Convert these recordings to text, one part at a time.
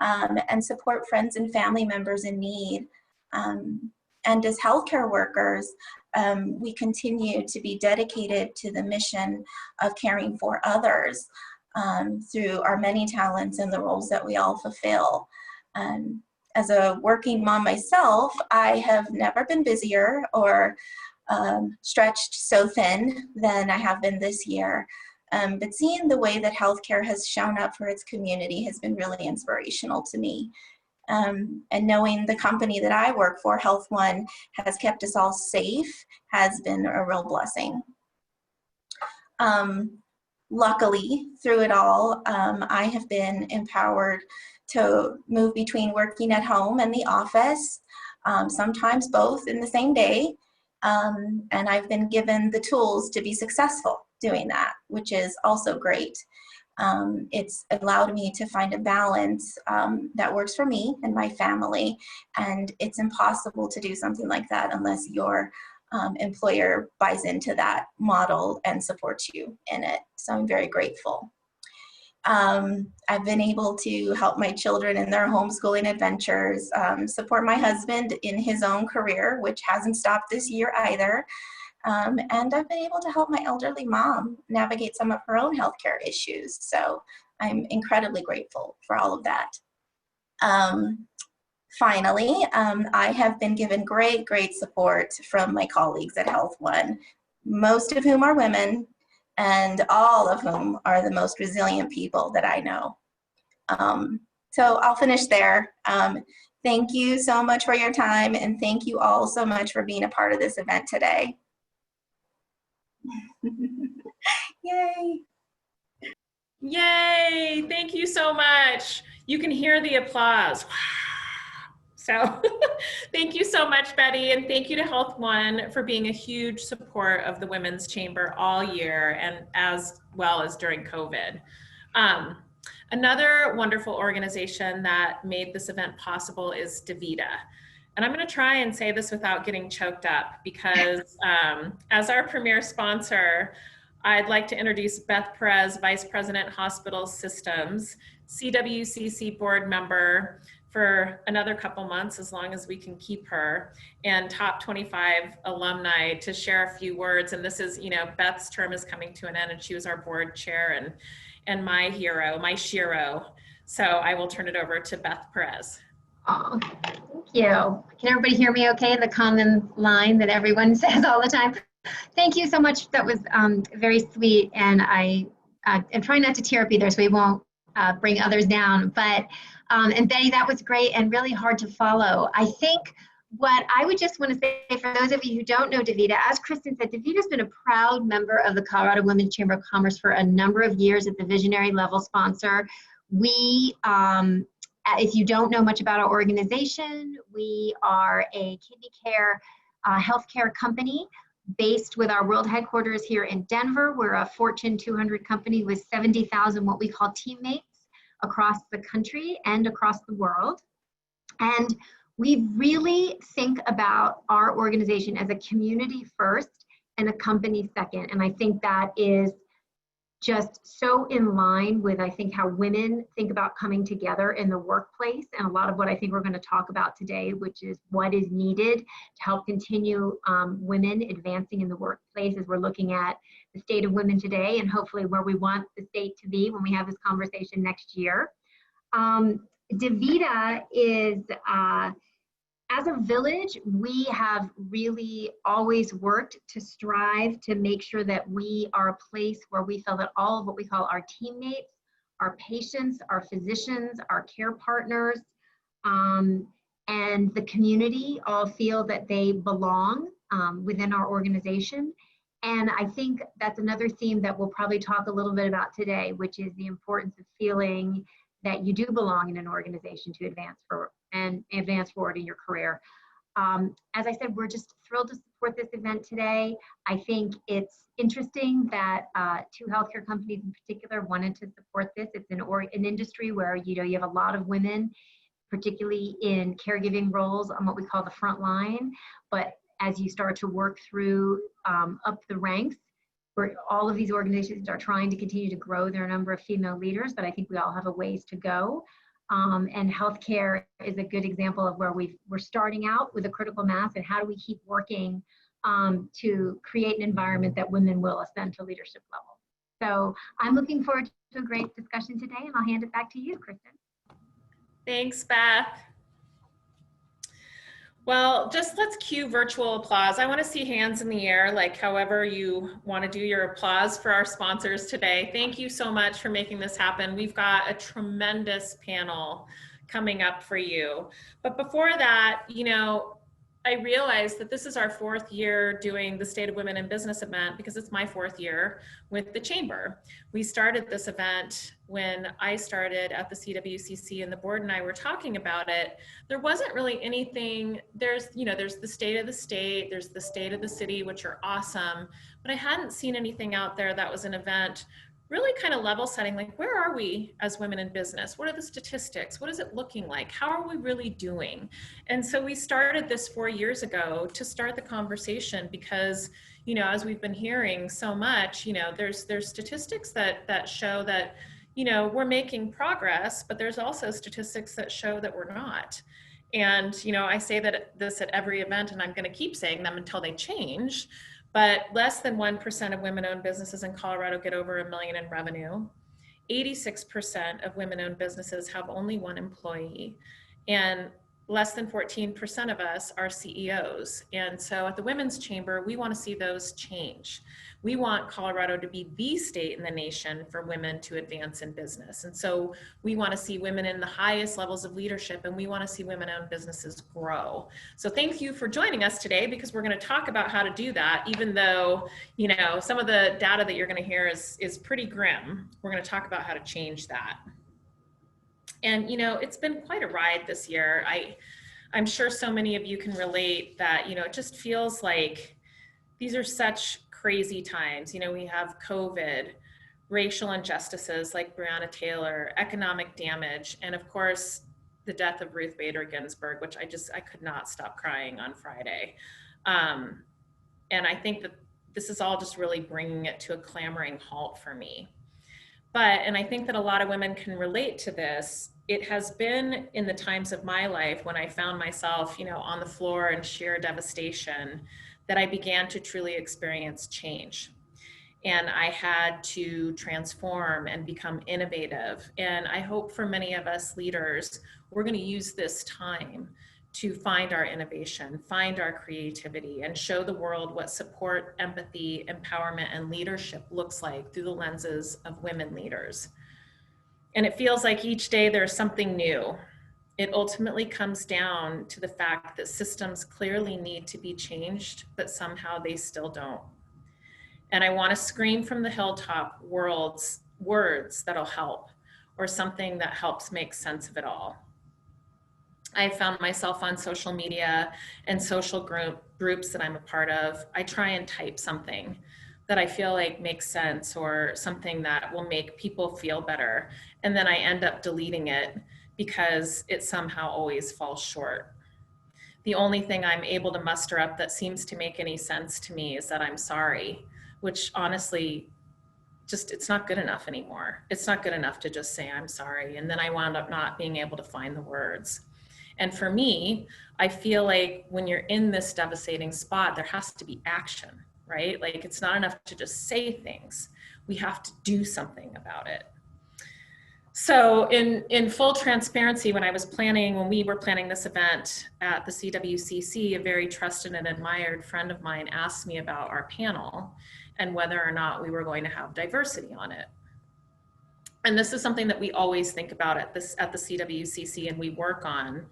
and support friends and family members in need. And as healthcare workers, we continue to be dedicated to the mission of caring for others through our many talents and the roles that we all fulfill. As a working mom myself, I have never been busier or stretched so thin than I have been this year. But seeing the way that healthcare has shown up for its community has been really inspirational to me. And knowing the company that I work for, HealthONE, has kept us all safe has been a real blessing. Luckily, through it all, I have been empowered to move between working at home and the office, sometimes both in the same day. And I've been given the tools to be successful doing that, which is also great. It's allowed me to find a balance that works for me and my family, and it's impossible to do something like that unless your employer buys into that model and supports you in it. So I'm very grateful. I've been able to help my children in their homeschooling adventures, support my husband in his own career, which hasn't stopped this year either. And I've been able to help my elderly mom navigate some of her own healthcare issues. So I'm incredibly grateful for all of that. Finally, I have been given great support from my colleagues at HealthONE, most of whom are women, and all of whom are the most resilient people that I know. So I'll finish there. Thank you so much for your time, and thank you all so much for being a part of this event today. Yay. Yay, thank you so much. You can hear the applause. So thank you so much, Betty, and thank you to HealthONE for being a huge support of the Women's Chamber all year, and as well as during COVID. Another wonderful organization that made this event possible is DaVita. And I'm going to try and say this without getting choked up, because as our premier sponsor, I'd like to introduce Beth Perez, Vice President, Hospital Systems, CWCC board member for another couple months, as long as we can keep her, and top 25 alumni, to share a few words. And this is, you know, Beth's term is coming to an end, and she was our board chair and my hero, my shiro. So I will turn it over to Beth Perez. Oh, thank you. Can everybody hear me okay? The common line that everyone says all the time. Thank you so much. That was very sweet. And I am trying not to tear up either, so we won't bring others down. But, and Betty, that was great and really hard to follow. I think what I would just want to say, for those of you who don't know DaVita, as Kristen said, DaVita's been a proud member of the Colorado Women's Chamber of Commerce for a number of years at the visionary level sponsor. We, if you don't know much about our organization, we are a kidney care healthcare company based with our world headquarters here in Denver. We're a Fortune 200 company with 70,000 what we call teammates across the country and across the world. And we really think about our organization as a community first and a company second. And I think that is just so in line with, I think, how women think about coming together in the workplace, and a lot of what I think we're going to talk about today, which is what is needed to help continue women advancing in the workplace as we're looking at the state of women today and hopefully where we want the state to be when we have this conversation next year. DaVita is, as a village, we have really always worked to strive to make sure that we are a place where we feel that all of what we call our teammates, our patients, our physicians, our care partners, and the community all feel that they belong within our organization. And I think that's another theme that we'll probably talk a little bit about today, which is the importance of feeling that you do belong in an organization to advance forward in your career. As I said, we're just thrilled to support this event today. I think it's interesting that two healthcare companies in particular wanted to support this. It's an industry where you have a lot of women, particularly in caregiving roles on what we call the front line. But as you start to work through up the ranks, where all of these organizations are trying to continue to grow their number of female leaders, but I think we all have a ways to go. And healthcare is a good example of where we're starting out with a critical mass, and how do we keep working to create an environment that women will ascend to leadership level. So I'm looking forward to a great discussion today, and I'll hand it back to you, Kristen. Thanks, Beth. Well, just let's cue virtual applause. I want to see hands in the air, like however you want to do your applause for our sponsors today. Thank you so much for making this happen. We've got a tremendous panel coming up for you. But before that, you know, I realized that this is our 4th year doing the State of Women in Business event, because it's my 4th year with the Chamber. We started this event when I started at the CWCC, and the board and I were talking about it. There wasn't really anything, there's the state of the state, there's the state of the city, which are awesome, but I hadn't seen anything out there that was an event really kind of level setting, like where are we as women in business? What are the statistics? What is it looking like? How are we really doing? And so we started this 4 years ago to start the conversation, because, you know, as we've been hearing so much, you know, there's statistics that show that, you know, we're making progress, but there's also statistics that show that we're not. And, you know, I say that this at every event, and I'm going to keep saying them until they change. But less than 1% of women-owned businesses in Colorado get over $1 million in revenue. 86% of women-owned businesses have only 1 employee, and less than 14% of us are CEOs. And so at the Women's Chamber, we want to see those change. We want Colorado to be the state in the nation for women to advance in business. And so we want to see women in the highest levels of leadership, and we want to see women-owned businesses grow. So thank you for joining us today, because we're going to talk about how to do that, even though, you know, some of the data that you're going to hear is pretty grim. We're going to talk about how to change that. And, you know, it's been quite a ride this year. I'm sure so many of you can relate that, you know, it just feels like these are such crazy times. You know, we have COVID, racial injustices like Breonna Taylor, economic damage, and of course, the death of Ruth Bader Ginsburg, which I could not stop crying on Friday. And I think that this is all just really bringing it to a clamoring halt for me. And I think that a lot of women can relate to this. It has been in the times of my life when I found myself, you know, on the floor in sheer devastation, that I began to truly experience change. And I had to transform and become innovative. And I hope for many of us leaders, we're going to use this time to find our innovation, find our creativity, and show the world what support, empathy, empowerment, and leadership looks like through the lenses of women leaders. And it feels like each day there's something new. It ultimately comes down to the fact that systems clearly need to be changed, but somehow they still don't. And I want to scream from the hilltop words that'll help, or something that helps make sense of it all. I found myself on social media and social groups that I'm a part of. I try and type something that I feel like makes sense, or something that will make people feel better. And then I end up deleting it because it somehow always falls short. The only thing I'm able to muster up that seems to make any sense to me is that I'm sorry, which honestly, it's not good enough anymore. It's not good enough to just say I'm sorry. And then I wound up not being able to find the words. And for me, I feel like when you're in this devastating spot, there has to be action, right? Like, it's not enough to just say things. We have to do something about it. So in full transparency, when we were planning this event at the CWCC, a very trusted and admired friend of mine asked me about our panel and whether or not we were going to have diversity on it. And this is something that we always think about at the CWCC and we work on.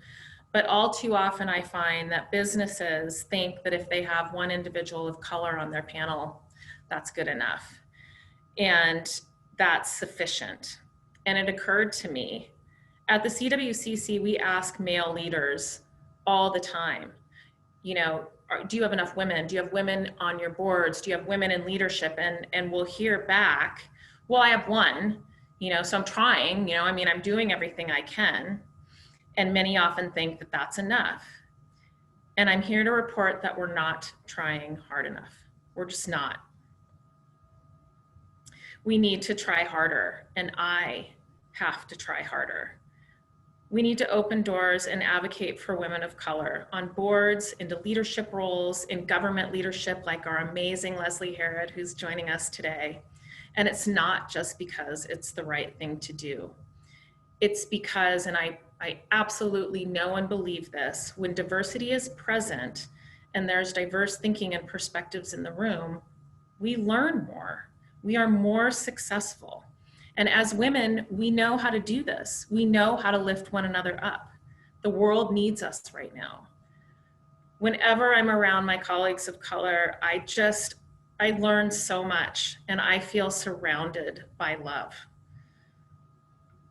But all too often I find that businesses think that if they have one individual of color on their panel, that's good enough. And that's sufficient. And it occurred to me, at the CWCC, we ask male leaders all the time, you know, do you have enough women? Do you have women on your boards? Do you have women in leadership? And we'll hear back, well, I have one, you know, so I'm trying, you know, I mean, I'm doing everything I can. And many often think that that's enough. And I'm here to report that we're not trying hard enough. We're just not. We need to try harder, and I have to try harder. We need to open doors and advocate for women of color on boards, into leadership roles, in government leadership, like our amazing Leslie Herrod, who's joining us today. And it's not just because it's the right thing to do. It's because, and I absolutely know and believe this, when diversity is present and there's diverse thinking and perspectives in the room, we learn more. We are more successful. And as women, we know how to do this. We know how to lift one another up. The world needs us right now. Whenever I'm around my colleagues of color, I learn so much and I feel surrounded by love.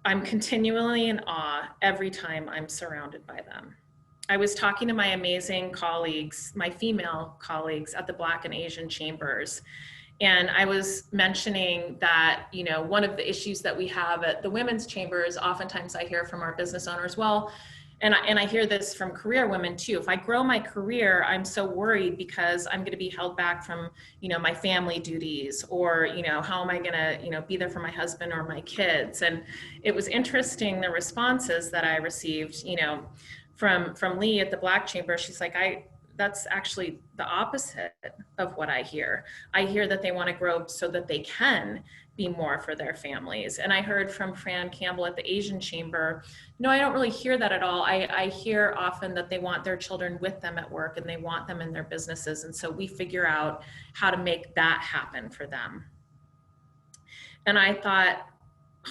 I'm continually in awe every time I'm surrounded by them. I was talking to my amazing colleagues, my female colleagues at the Black and Asian chambers. And I was mentioning that, you know, one of the issues that we have at the women's chamber is oftentimes I hear from our business owners, well, and I hear this from career women too. If I grow my career, I'm so worried because I'm going to be held back from, you know, my family duties, or, you know, how am I going to, you know, be there for my husband or my kids? And it was interesting, the responses that I received, you know, from Lee at the Black Chamber. She's like, that's actually the opposite of what I hear. I hear that they want to grow so that they can be more for their families. And I heard from Fran Campbell at the Asian Chamber, no, I don't really hear that at all. I hear often that they want their children with them at work and they want them in their businesses. And so we figure out how to make that happen for them. And I thought,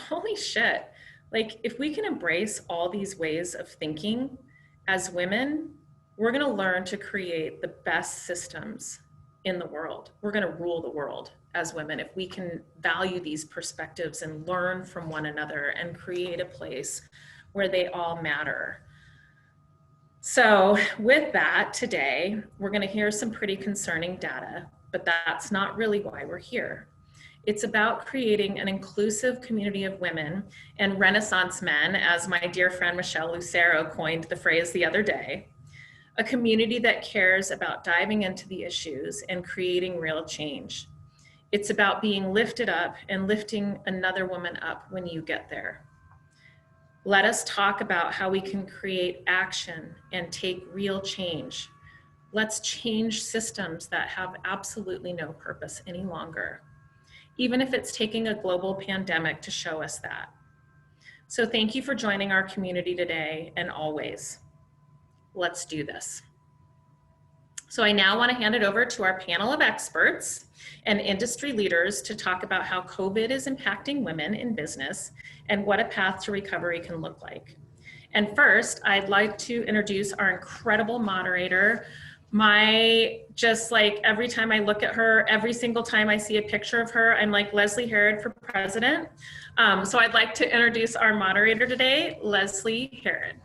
holy shit, like if we can embrace all these ways of thinking as women, we're going to learn to create the best systems in the world. We're going to rule the world as women if we can value these perspectives and learn from one another and create a place where they all matter. So with that, today, we're going to hear some pretty concerning data, but that's not really why we're here. It's about creating an inclusive community of women and Renaissance men, as my dear friend Michelle Lucero coined the phrase the other day. A community that cares about diving into the issues and creating real change. It's about being lifted up and lifting another woman up when you get there. Let us talk about how we can create action and take real change. Let's change systems that have absolutely no purpose any longer, even if it's taking a global pandemic to show us that. So thank you for joining our community today and always. Let's do this. So I now want to hand it over to our panel of experts and industry leaders to talk about how COVID is impacting women in business and what a path to recovery can look like. And first, I'd like to introduce our incredible moderator. Just like every time I look at her, every single time I see a picture of her, I'm like Leslie Herrod for president. So I'd like to introduce our moderator today, Leslie Herrod.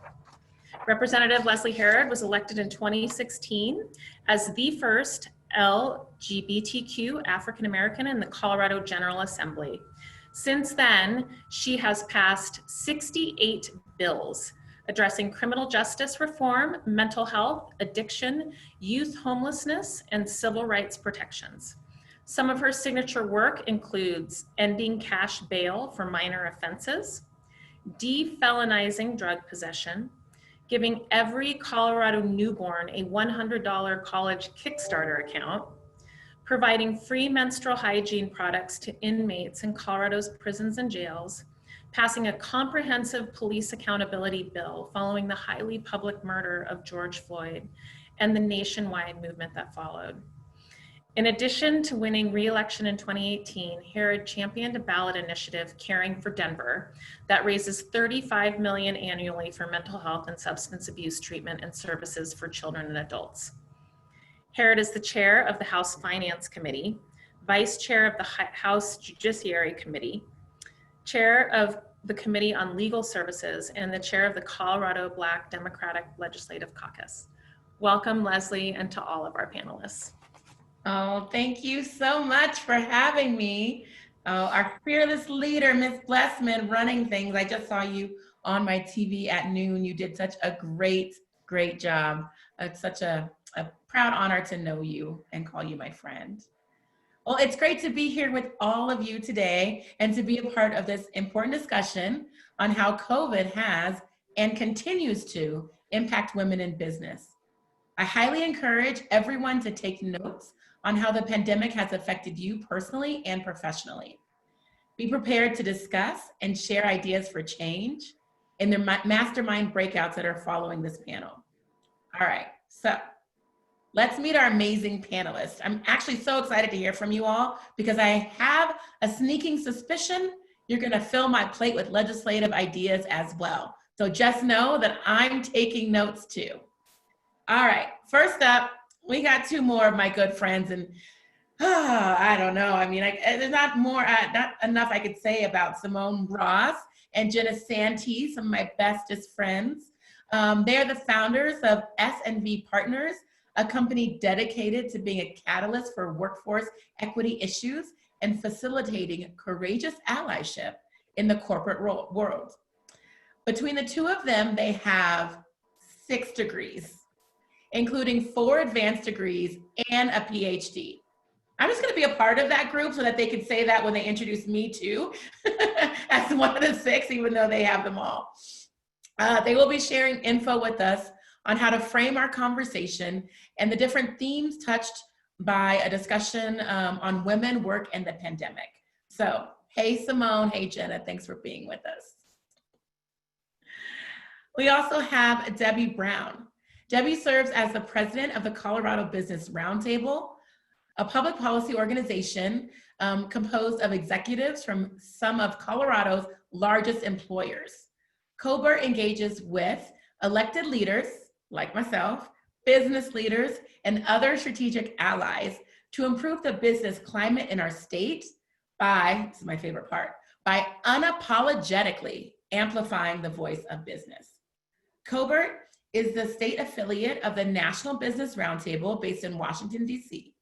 Representative Leslie Herrod was elected in 2016 as the first LGBTQ African American in the Colorado General Assembly. Since then, she has passed 68 bills addressing criminal justice reform, mental health, addiction, youth homelessness, and civil rights protections. Some of her signature work includes ending cash bail for minor offenses, defelonizing drug possession, giving every Colorado newborn a $100 college Kickstarter account, providing free menstrual hygiene products to inmates in Colorado's prisons and jails, passing a comprehensive police accountability bill following the highly public murder of George Floyd and the nationwide movement that followed. In addition to winning re-election in 2018, Herrod championed a ballot initiative, Caring for Denver, that raises $35 million annually for mental health and substance abuse treatment and services for children and adults. Herrod is the chair of the House Finance Committee, vice chair of the House Judiciary Committee, chair of the Committee on Legal Services, and the chair of the Colorado Black Democratic Legislative Caucus. Welcome, Leslie, and to all of our panelists. Oh, thank you so much for having me. Oh, our fearless leader, Ms. Blessman, running things. I just saw you on my TV at noon. You did such a great job. It's such a proud honor to know you and call you my friend. Well, it's great to be here with all of you today and to be a part of this important discussion on how COVID has and continues to impact women in business. I highly encourage everyone to take notes on how the pandemic has affected you personally and professionally. Be prepared to discuss and share ideas for change in the mastermind breakouts that are following this panel. All right, so let's meet our amazing panelists. I'm actually so excited to hear from you all because I have a sneaking suspicion you're gonna fill my plate with legislative ideas as well. So just know that I'm taking notes too. All right, first up, we got two more of my good friends, and I don't know. I mean, there's not enough I could say about Simone Ross and Jenna Santy, some of my bestest friends. They're the founders of S&V Partners, a company dedicated to being a catalyst for workforce equity issues and facilitating courageous allyship in the corporate world. Between the two of them, they have 6 degrees, including 4 advanced degrees and a PhD. I'm just gonna be a part of that group so that they can say that when they introduce me too, as one of the 6, even though they have them all. They will be sharing info with us on how to frame our conversation and the different themes touched by a discussion on women, work, and the pandemic. So, hey Simone, hey Jenna, thanks for being with us. We also have Debbie Brown. Debbie serves as the president of the Colorado Business Roundtable, a public policy organization composed of executives from some of Colorado's largest employers. COBRA engages with elected leaders, like myself, business leaders, and other strategic allies to improve the business climate in our state by, this is my favorite part, by unapologetically amplifying the voice of business. COBRA is the state affiliate of the National Business Roundtable based in Washington, D.C.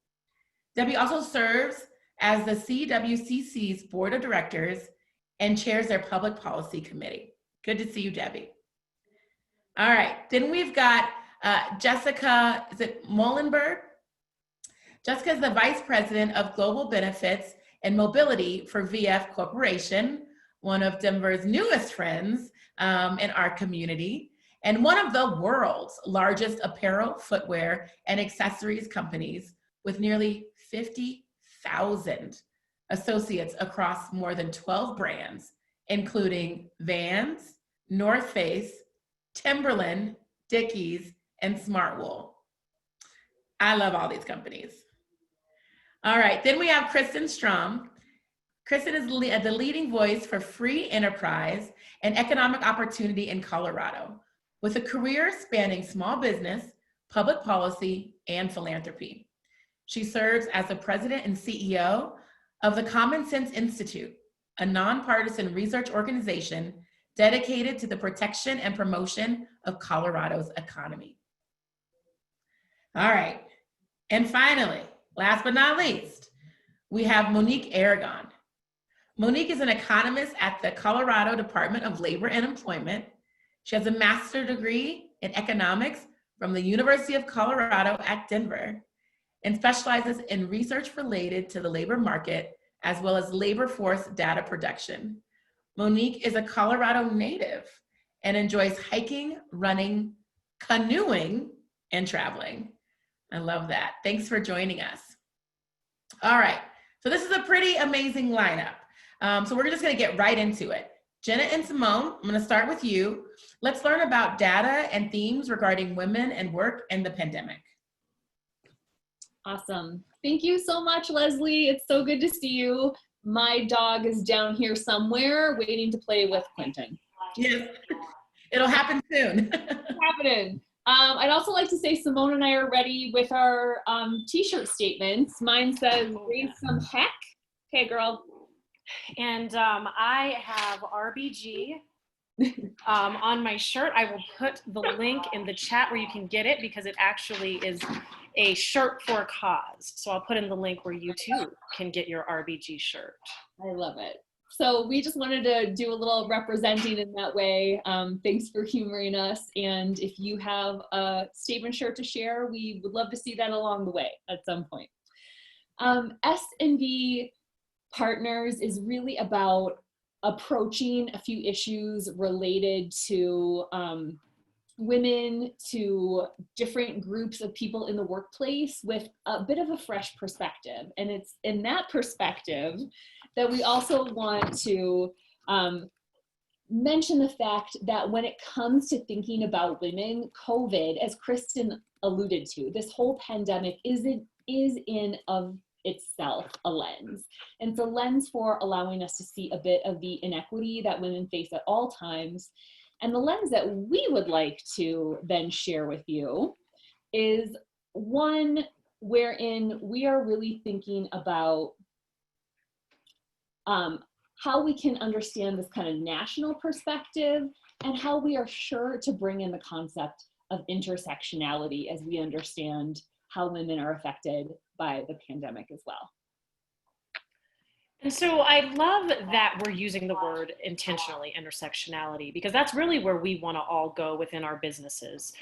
Debbie also serves as the CWCC's board of directors and chairs their public policy committee. Good to see you, Debbie. All right, then we've got Jessica, is it Muhlenberg? Jessica is the vice president of global benefits and mobility for VF Corporation, one of Denver's newest friends in our community, and one of the world's largest apparel, footwear, and accessories companies with nearly 50,000 associates across more than 12 brands, including Vans, North Face, Timberland, Dickies, and Smartwool. I love all these companies. All right, then we have Kristen Strom. Kristin is the leading voice for free enterprise and economic opportunity in Colorado, with a career spanning small business, public policy, and philanthropy. She serves as the president and CEO of the Common Sense Institute, a nonpartisan research organization dedicated to the protection and promotion of Colorado's economy. All right, and finally, last but not least, we have Monique Aragon. Monique is an economist at the Colorado Department of Labor and Employment. She has a master's degree in economics from the University of Colorado at Denver and specializes in research related to the labor market as well as labor force data production. Monique is a Colorado native and enjoys hiking, running, canoeing, and traveling. I love that. Thanks for joining us. All right, so this is a pretty amazing lineup. So we're just gonna get right into it. Jenna and Simone, I'm gonna start with you. Let's learn about data and themes regarding women and work and the pandemic. Awesome. Thank you so much, Leslie. It's so good to see you. My dog is down here somewhere waiting to play with Quentin. Yes, it'll happen soon. It's happening. I'd also like to say Simone and I are ready with our t-shirt statements. Mine says, raise some heck. Okay, girl. And I have RBG on my shirt. I will put the link in the chat where you can get it because it actually is a shirt for a cause. So I'll put in the link where you too can get your RBG shirt. I love it. So we just wanted to do a little representing in that way. Thanks for humoring us. And if you have a statement shirt to share, we would love to see that along the way at some point. S&V Partners is really about approaching a few issues related to women, to different groups of people in the workplace with a bit of a fresh perspective. And it's in that perspective that we also want to mention the fact that when it comes to thinking about women, COVID, as Kristin alluded to, this whole pandemic is in of itself a lens. And it's a lens for allowing us to see a bit of the inequity that women face at all times. And the lens that we would like to then share with you is one wherein we are really thinking about how we can understand this kind of national perspective and how we are sure to bring in the concept of intersectionality as we understand how women are affected by the pandemic as well. And so I love that we're using the word intentionally, intersectionality, because that's really where we want to all go within our businesses.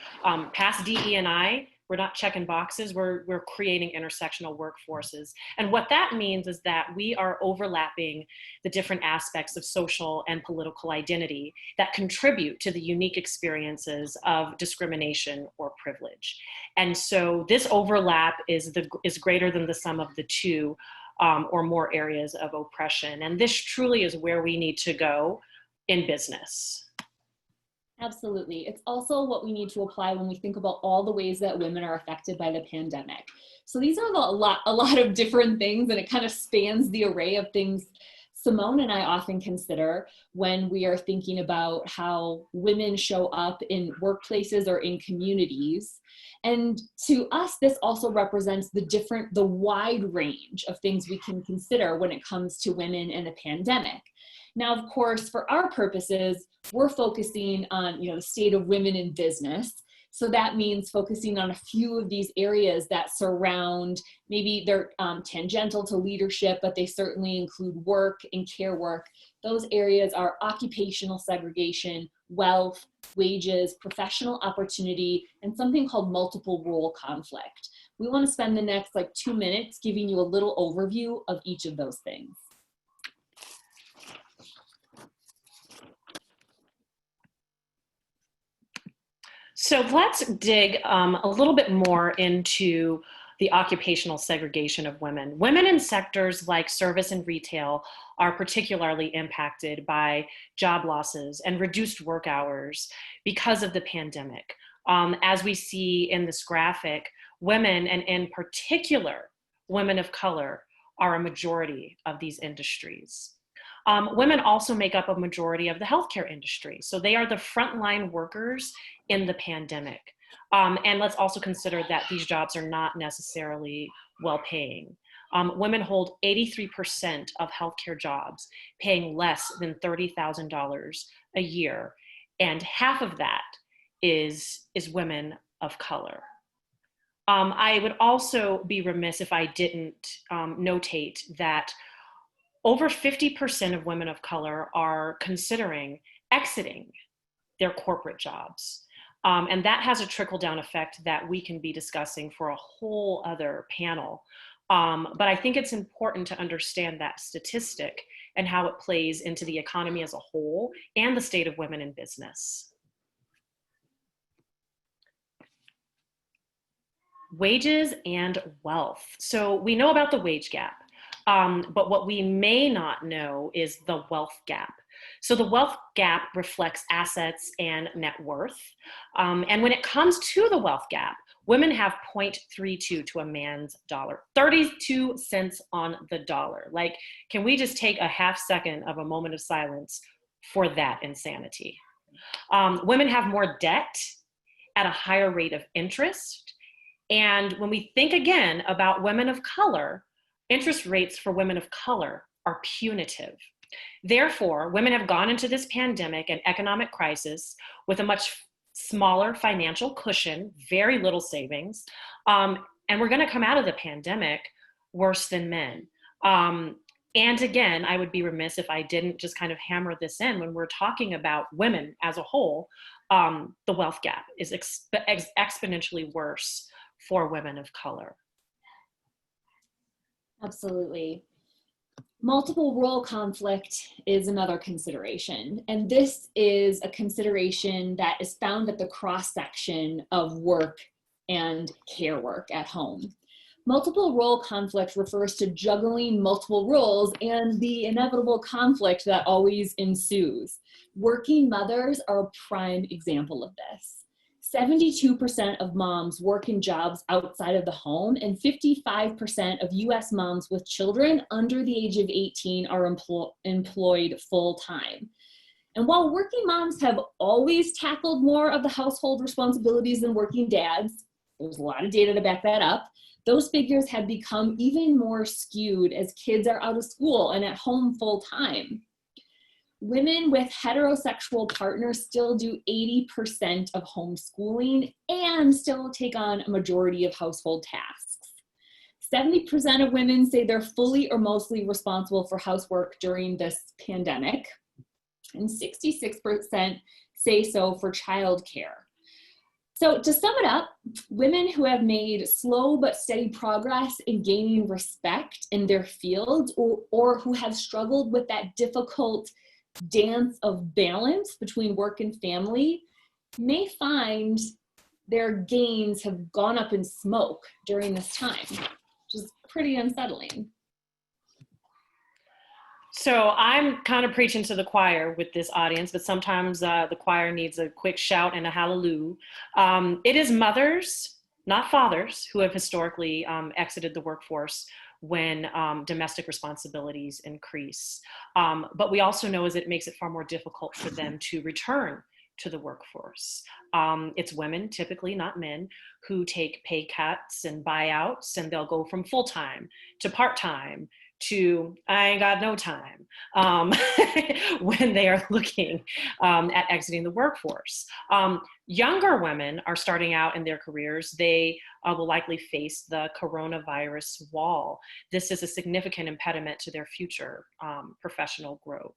Past DE&I, we're not checking boxes, we're creating intersectional workforces. And what that means is that we are overlapping the different aspects of social and political identity that contribute to the unique experiences of discrimination or privilege. And so this overlap is greater than the sum of the two, or more areas of oppression. And this truly is where we need to go in business. Absolutely. It's also what we need to apply when we think about all the ways that women are affected by the pandemic. So these are a lot of different things, and it kind of spans the array of things Simone and I often consider when we are thinking about how women show up in workplaces or in communities. And to us, this also represents the wide range of things we can consider when it comes to women in the pandemic. Now, of course, for our purposes, we're focusing on, the state of women in business. So that means focusing on a few of these areas that surround, maybe they're tangential to leadership, but they certainly include work and care work. Those areas are occupational segregation, wealth, wages, professional opportunity, and something called multiple role conflict. We want to spend the next 2 minutes giving you a little overview of each of those things. So let's dig a little bit more into the occupational segregation of women. Women in sectors like service and retail are particularly impacted by job losses and reduced work hours because of the pandemic. As we see in this graphic, women, and in particular women of color, are a majority of these industries. Women also make up a majority of the healthcare industry. So they are the frontline workers in the pandemic. And let's also consider that these jobs are not necessarily well paying. Women hold 83% of healthcare jobs, paying less than $30,000 a year. And half of that is women of color. I would also be remiss if I didn't notate that over 50% of women of color are considering exiting their corporate jobs. And that has a trickle-down effect that we can be discussing for a whole other panel. But I think it's important to understand that statistic and how it plays into the economy as a whole and the state of women in business. Wages and wealth. So we know about the wage gap. But what we may not know is the wealth gap. So the wealth gap reflects assets and net worth. And when it comes to the wealth gap, women have 0.32 to a man's dollar, 32 cents on the dollar. Can we just take a half second of a moment of silence for that insanity? Women have more debt at a higher rate of interest. And when we think again about women of color, interest rates for women of color are punitive. Therefore, women have gone into this pandemic and economic crisis with a much smaller financial cushion, very little savings, and we're going to come out of the pandemic worse than men. And again, I would be remiss if I didn't just kind of hammer this in when we're talking about women as a whole. The wealth gap is exponentially worse for women of color. Absolutely. Multiple role conflict is another consideration, and this is a consideration that is found at the cross-section of work and care work at home. Multiple role conflict refers to juggling multiple roles and the inevitable conflict that always ensues. Working mothers are a prime example of this. 72% of moms work in jobs outside of the home, and 55% of US moms with children under the age of 18 are employed full-time. And while working moms have always tackled more of the household responsibilities than working dads, there's a lot of data to back that up, those figures have become even more skewed as kids are out of school and at home full-time. Women with heterosexual partners still do 80% of homeschooling and still take on a majority of household tasks. 70% of women say they're fully or mostly responsible for housework during this pandemic, and 66% say so for childcare. So to sum it up, women who have made slow but steady progress in gaining respect in their field, or who have struggled with that difficult dance of balance between work and family, may find their gains have gone up in smoke during this time, which is pretty unsettling. So I'm kind of preaching to the choir with this audience, but sometimes the choir needs a quick shout and a hallelujah. It is mothers, not fathers, who have historically exited the workforce when domestic responsibilities increase. But we also know is it makes it far more difficult for them to return to the workforce. It's women, typically not men, who take pay cuts and buyouts, and they'll go from full-time to part-time to I ain't got no time when they are looking at exiting the workforce. Younger women are starting out in their careers. They will likely face the coronavirus wall. This is a significant impediment to their future professional growth.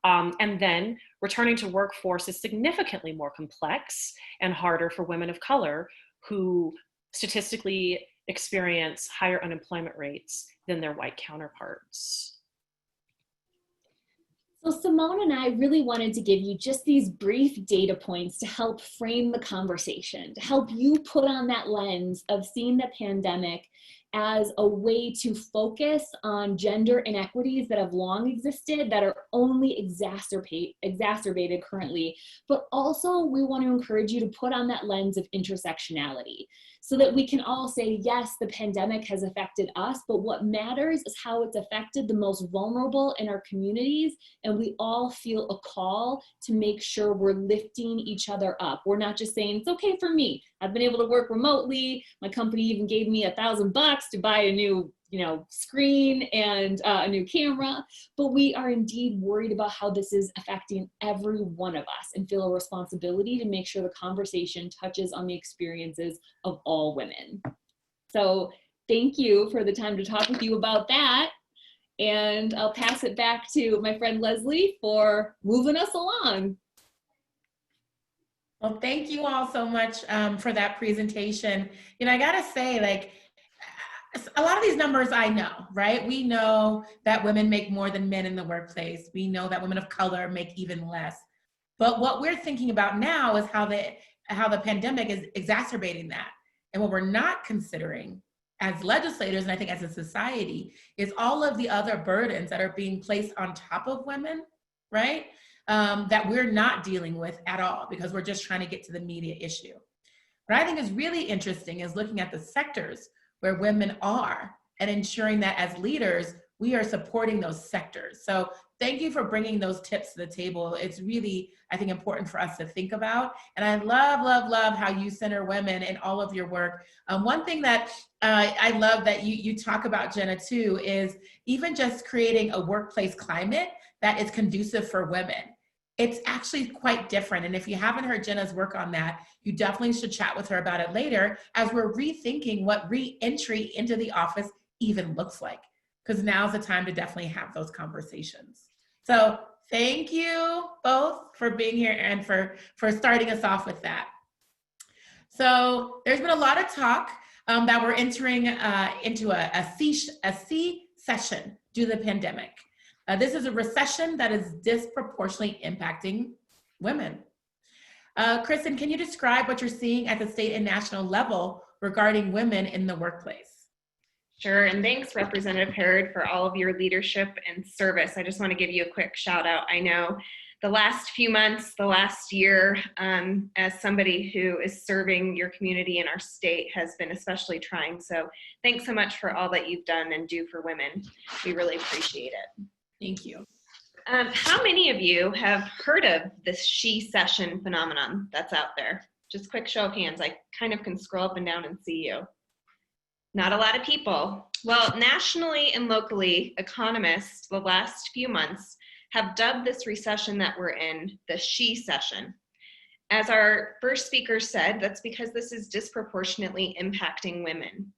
And then returning to workforce is significantly more complex and harder for women of color who statistically experience higher unemployment rates than their white counterparts. So Simone and I really wanted to give you just these brief data points to help frame the conversation, to help you put on that lens of seeing the pandemic as a way to focus on gender inequities that have long existed, that are only exacerbated currently. But also we want to encourage you to put on that lens of intersectionality so that we can all say, yes, the pandemic has affected us, but what matters is how it's affected the most vulnerable in our communities. And we all feel a call to make sure we're lifting each other up. We're not just saying, it's okay for me. I've been able to work remotely. My company even gave me $1,000 to buy a new screen and a new camera, but we are indeed worried about how this is affecting every one of us and feel a responsibility to make sure the conversation touches on the experiences of all women. So thank you for the time to talk with you about that. And I'll pass it back to my friend Leslie for moving us along. Well, thank you all so much for that presentation. I gotta say, a lot of these numbers I know, right? We know that women make more than men in the workplace. We know that women of color make even less. But what we're thinking about now is how the pandemic is exacerbating that. And what we're not considering as legislators, and I think as a society, is all of the other burdens that are being placed on top of women, right? That we're not dealing with at all because we're just trying to get to the immediate issue. What I think is really interesting is looking at the sectors where women are and ensuring that as leaders, we are supporting those sectors. So thank you for bringing those tips to the table. It's really, I think, important for us to think about. And I love how you center women in all of your work. One thing that I love that you talk about, Jenna, too, is even just creating a workplace climate that is conducive for women. It's actually quite different. And if you haven't heard Jenna's work on that, you definitely should chat with her about it later as we're rethinking what re-entry into the office even looks like. Because now's the time to definitely have those conversations. So thank you both for being here and for starting us off with that. So there's been a lot of talk that we're entering into a C session due to the pandemic. This is a recession that is disproportionately impacting women. Kristen, can you describe what you're seeing at the state and national level regarding women in the workplace? Sure, and thanks Representative Herrod for all of your leadership and service. I just want to give you a quick shout out. I know the last few months, the last year, as somebody who is serving your community in our state has been especially trying. So thanks so much for all that you've done and do for women. We really appreciate it. Thank you. How many of you have heard of this she session phenomenon that's out there? Just quick show of hands. I kind of can scroll up and down and see you. Not a lot of people. Well, nationally and locally, economists the last few months have dubbed this recession that we're in the she session. As our first speaker said, that's because this is disproportionately impacting women.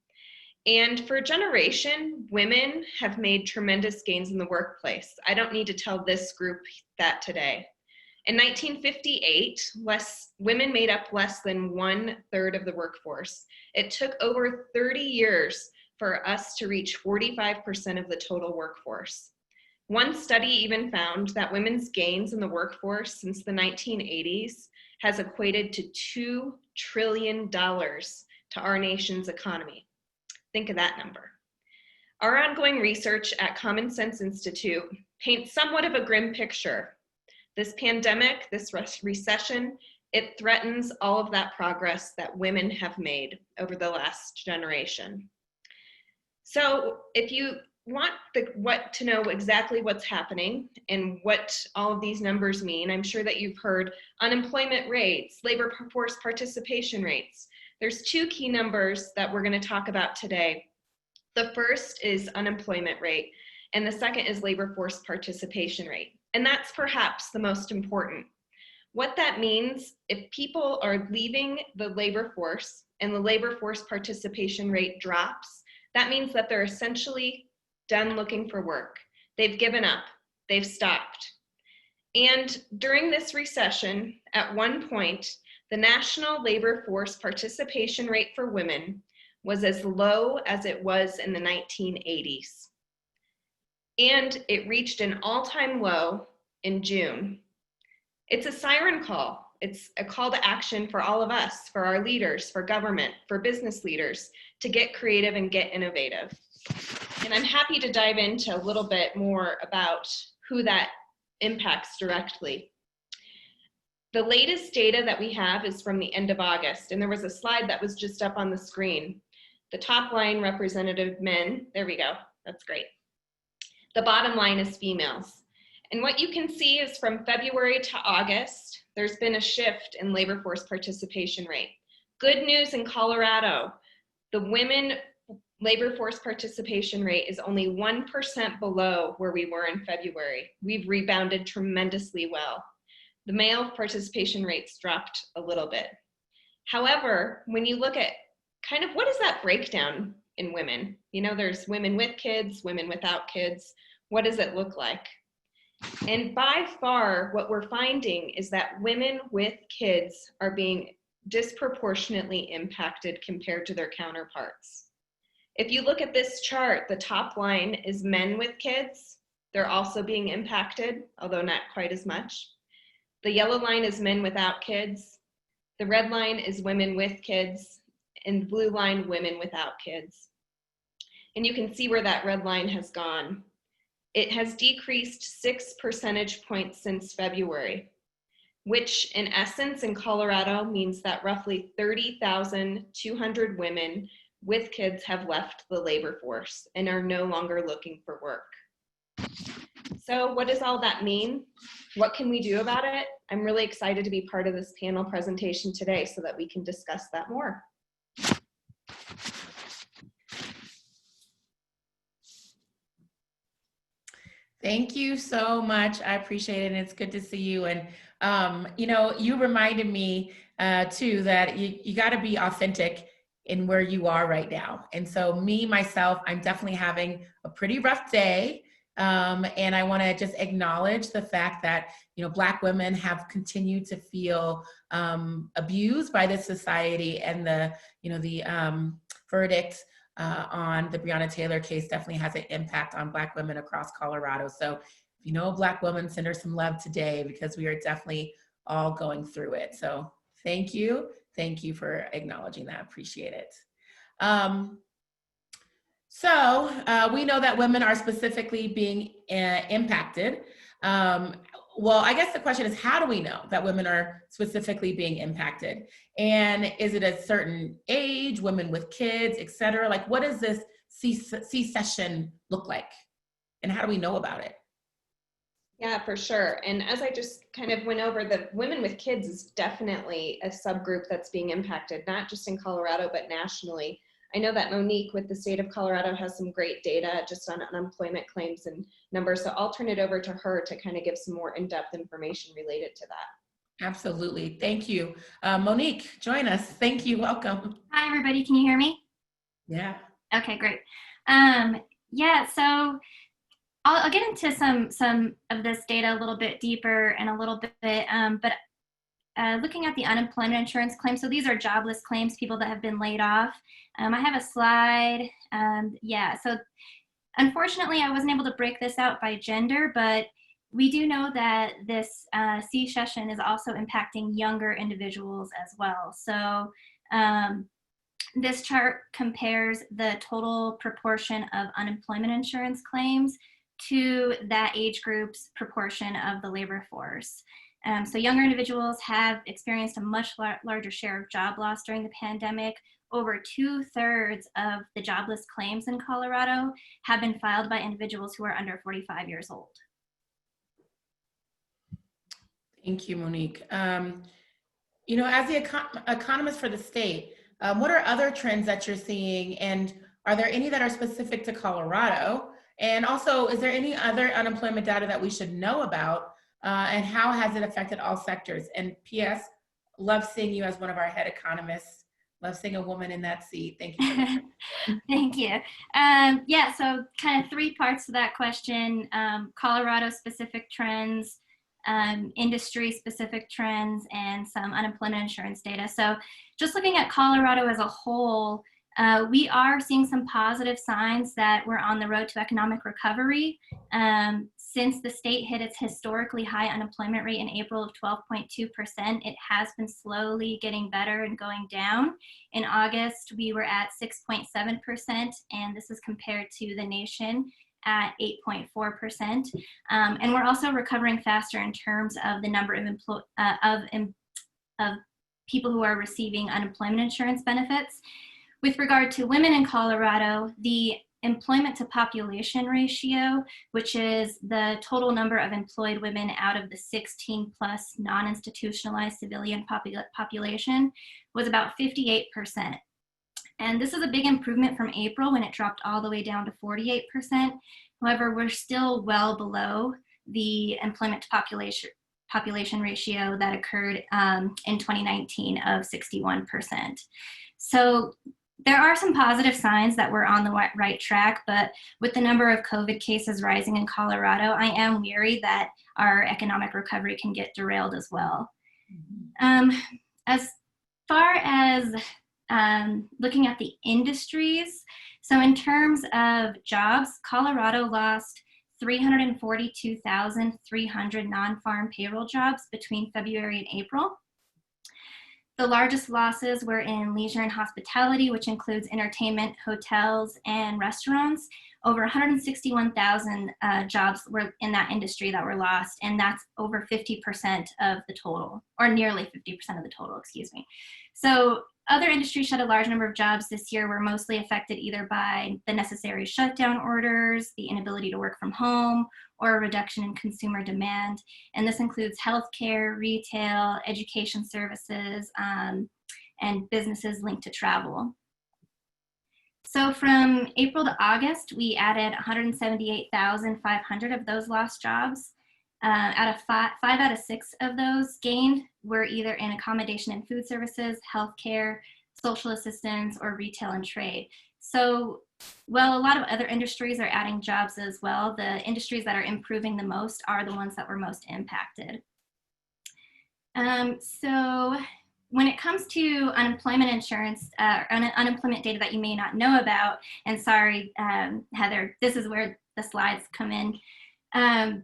And for a generation, women have made tremendous gains in the workplace. I don't need to tell this group that today. In 1958, women made up less than 1/3 of the workforce. It took over 30 years for us to reach 45% of the total workforce. One study even found that women's gains in the workforce since the 1980s has equated to $2 trillion to our nation's economy. Think of that number. Our ongoing research at Common Sense Institute paints somewhat of a grim picture. This pandemic, this recession, it threatens all of that progress that women have made over the last generation. So if you want to know exactly what's happening and what all of these numbers mean, I'm sure that you've heard unemployment rates, labor force participation rates. There's two key numbers that we're going to talk about today. The first is unemployment rate, and the second is labor force participation rate. And that's perhaps the most important. What that means, if people are leaving the labor force and the labor force participation rate drops, that means that they're essentially done looking for work. They've given up, they've stopped. And during this recession, at one point, the national labor force participation rate for women was as low as it was in the 1980s. And it reached an all-time low in June. It's a siren call. It's a call to action for all of us, for our leaders, for government, for business leaders, to get creative and get innovative. And I'm happy to dive into a little bit more about who that impacts directly. The latest data that we have is from the end of August, and there was a slide that was just up on the screen. The top line, representative men, there we go, that's great. The bottom line is females. And what you can see is from February to August, there's been a shift in labor force participation rate. Good news in Colorado, the women labor force participation rate is only 1% below where we were in February. We've rebounded tremendously well. The male participation rates dropped a little bit. However, when you look at kind of what is that breakdown in women? You know, there's women with kids, women without kids. What does it look like? And by far, what we're finding is that women with kids are being disproportionately impacted compared to their counterparts. If you look at this chart, the top line is men with kids. They're also being impacted, although not quite as much. The yellow line is men without kids. The red line is women with kids, and the blue line, women without kids. And you can see where that red line has gone. It has decreased 6 percentage points since February, which in essence in Colorado means that roughly 30,200 women with kids have left the labor force and are no longer looking for work. So what does all that mean? What can we do about it? I'm really excited to be part of this panel presentation today so that we can discuss that more. Thank you so much. I appreciate it, and it's good to see you. And you know, you reminded me too that you got to be authentic in where you are right now. And so myself, I'm definitely having a pretty rough day. And I want to just acknowledge the fact that, you know, Black women have continued to feel abused by this society, and the, you know, the verdict on the Breonna Taylor case definitely has an impact on Black women across Colorado. So if you know a Black woman, send her some love today, because we are definitely all going through it. So thank you. Thank you for acknowledging that. Appreciate it. So we know that women are specifically being impacted. Well, I guess the question is, how do we know that women are specifically being impacted? And is it a certain age, women with kids, et cetera? Like, what does this C-section look like? And how do we know about it? Yeah, for sure. And as I just kind of went over, the women with kids is definitely a subgroup that's being impacted, not just in Colorado, but nationally. I know that Monique with the state of Colorado has some great data just on unemployment claims and numbers. So I'll turn it over to her to kind of give some more in-depth information related to that. Absolutely. Thank you. Monique, join us. Thank you. Welcome. Hi, everybody. Can you hear me? Yeah. Okay, great. Yeah, so I'll get into some of this data a little bit deeper in a little bit, but looking at the unemployment insurance claims, so these are jobless claims, people that have been laid off. I have a slide. Yeah, so unfortunately, I wasn't able to break this out by gender, but we do know that this C-section is also impacting younger individuals as well. So this chart compares the total proportion of unemployment insurance claims to that age group's proportion of the labor force. So younger individuals have experienced a much larger share of job loss during the pandemic. Over 2/3 of the jobless claims in Colorado have been filed by individuals who are under 45 years old. Thank you, Monique. You know, as the economist for the state, what are other trends that you're seeing, and are there any that are specific to Colorado? And also, is there any other unemployment data that we should know about, and how has it affected all sectors? And P.S., love seeing you as one of our head economists. Love seeing a woman in that seat. Thank you. Thank you. Yeah, so kind of three parts to that question: Colorado-specific trends, industry-specific trends, and some unemployment insurance data. So just looking at Colorado as a whole, we are seeing some positive signs that we're on the road to economic recovery. Since the state hit its historically high unemployment rate in April of 12.2%, it has been slowly getting better and going down. In August, we were at 6.7%, and this is compared to the nation at 8.4%. And we're also recovering faster in terms of the number of people who are receiving unemployment insurance benefits. With regard to women in Colorado, the employment to population ratio, which is the total number of employed women out of the 16 plus non-institutionalized civilian population, was about 58%. And this is a big improvement from April when it dropped all the way down to 48%. However, we're still well below the employment to population ratio that occurred in 2019 of 61%. So there are some positive signs that we're on the right track, but with the number of COVID cases rising in Colorado, I am weary that our economic recovery can get derailed as well. As far as looking at the industries, so in terms of jobs, Colorado lost 342,300 non-farm payroll jobs between February and April. The largest losses were in leisure and hospitality, which includes entertainment, hotels, and restaurants. Over 161,000 jobs were in that industry that were lost, and that's over 50% of the total, or nearly 50% of the total, excuse me. So other industries shed a large number of jobs this year were mostly affected either by the necessary shutdown orders, the inability to work from home, or a reduction in consumer demand. And this includes healthcare, retail, education services, and businesses linked to travel. So from April to August, we added 178,500 of those lost jobs. Out of five out of 6 of those gained were either in accommodation and food services, healthcare, social assistance, or retail and trade. So while a lot of other industries are adding jobs as well, the industries that are improving the most are the ones that were most impacted. So when it comes to unemployment insurance, unemployment data that you may not know about, and sorry, Heather, this is where the slides come in. On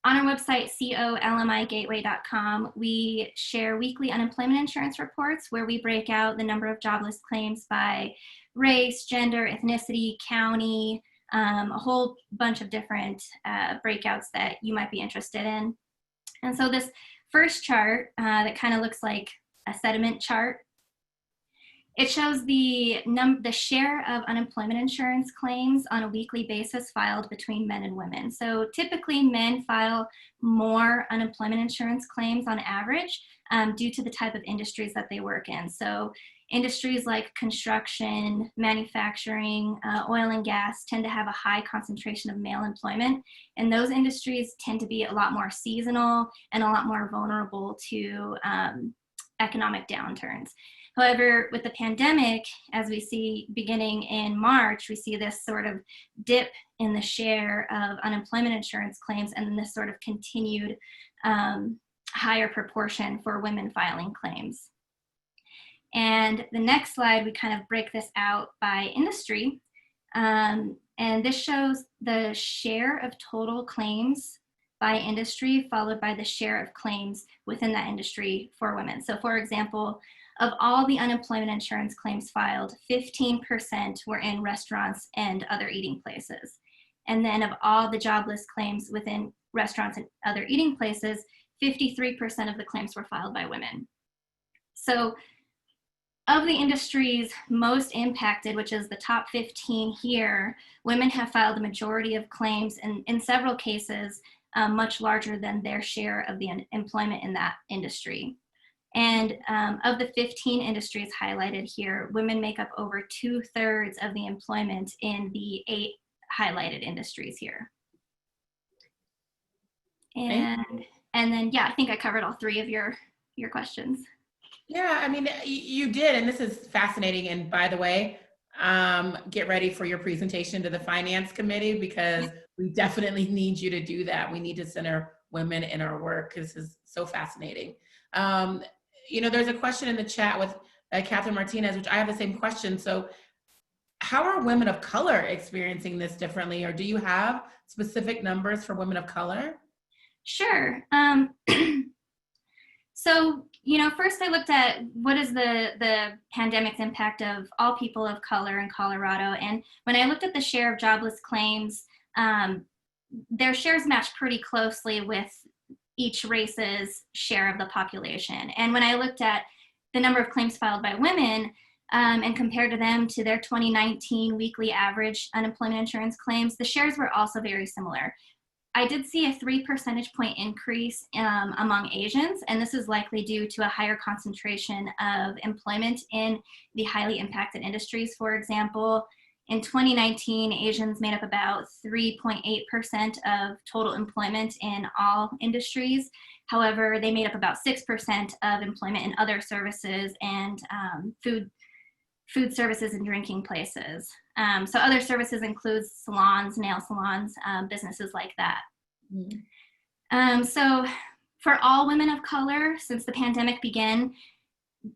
our website, colmigateway.com, we share weekly unemployment insurance reports where we break out the number of jobless claims by race, gender, ethnicity, county, a whole bunch of different breakouts that you might be interested in. And so this first chart that kind of looks like a sediment chart, it shows the share of unemployment insurance claims on a weekly basis filed between men and women. So typically men file more unemployment insurance claims on average due to the type of industries that they work in. So industries like construction, manufacturing, oil and gas tend to have a high concentration of male employment, and those industries tend to be a lot more seasonal and a lot more vulnerable to economic downturns. However, with the pandemic, as we see beginning in March, we see this sort of dip in the share of unemployment insurance claims and then this sort of continued higher proportion for women filing claims. And the next slide, we kind of break this out by industry. And this shows the share of total claims by industry, followed by the share of claims within that industry for women. So for example, of all the unemployment insurance claims filed, 15% were in restaurants and other eating places. And then of all the jobless claims within restaurants and other eating places, 53% of the claims were filed by women. So of the industries most impacted, which is the top 15 here, women have filed the majority of claims, and in several cases, much larger than their share of the employment in that industry. And of the 15 industries highlighted here, women make up over 2/3 of the employment in the 8 highlighted industries here. And then, yeah, I think I covered all 3 of your questions. Yeah, I mean, you did, and this is fascinating. And by the way, get ready for your presentation to the Finance Committee, because we definitely need you to do that. We need to center women in our work, because this is so fascinating. You know, there's a question in the chat with Catherine Martinez, which I have the same question. So how are women of color experiencing this differently, or do you have specific numbers for women of color? Sure. So, you know, first I looked at what is the pandemic's impact of all people of color in Colorado. And when I looked at the share of jobless claims, their shares match pretty closely with each race's share of the population. And when I looked at the number of claims filed by women and compared to them to their 2019 weekly average unemployment insurance claims, the shares were also very similar. I did see a 3 percentage point increase among Asians, and this is likely due to a higher concentration of employment in the highly impacted industries. For example, in 2019, Asians made up about 3.8% of total employment in all industries. However, they made up about 6% of employment in other services and food services and drinking places. So other services include salons, nail salons, businesses like that. So for all women of color, since the pandemic began,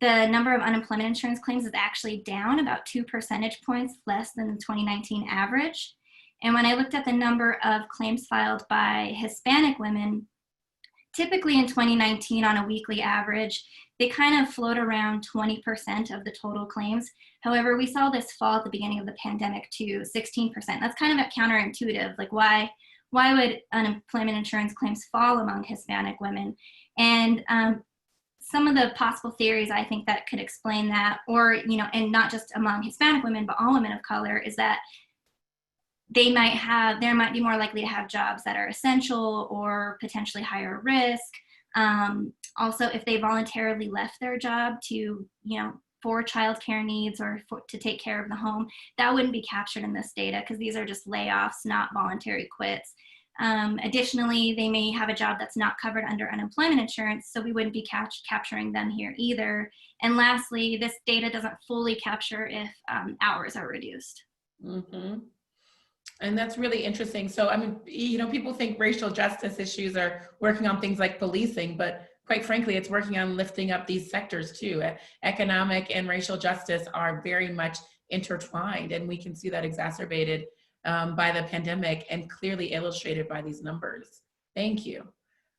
the number of unemployment insurance claims is actually down about 2 percentage points less than the 2019 average. And when I looked at the number of claims filed by Hispanic women, typically in 2019 on a weekly average, they kind of float around 20% of the total claims. However, we saw this fall at the beginning of the pandemic to 16%. That's kind of counterintuitive. Like why would unemployment insurance claims fall among Hispanic women? And some of the possible theories I think that could explain that, or, you know, and not just among Hispanic women, but all women of color, is that they might be more likely to have jobs that are essential or potentially higher risk. Also, if they voluntarily left their job to, you know, for childcare needs or to take care of the home, that wouldn't be captured in this data because these are just layoffs, not voluntary quits. Additionally, they may have a job that's not covered under unemployment insurance, so we wouldn't be capturing them here either. And lastly, this data doesn't fully capture if hours are reduced. Mm-hmm. And that's really interesting. So, I mean, you know, people think racial justice issues are working on things like policing, but quite frankly, it's working on lifting up these sectors too. Economic and racial justice are very much intertwined, and we can see that exacerbated by the pandemic and clearly illustrated by these numbers. Thank you.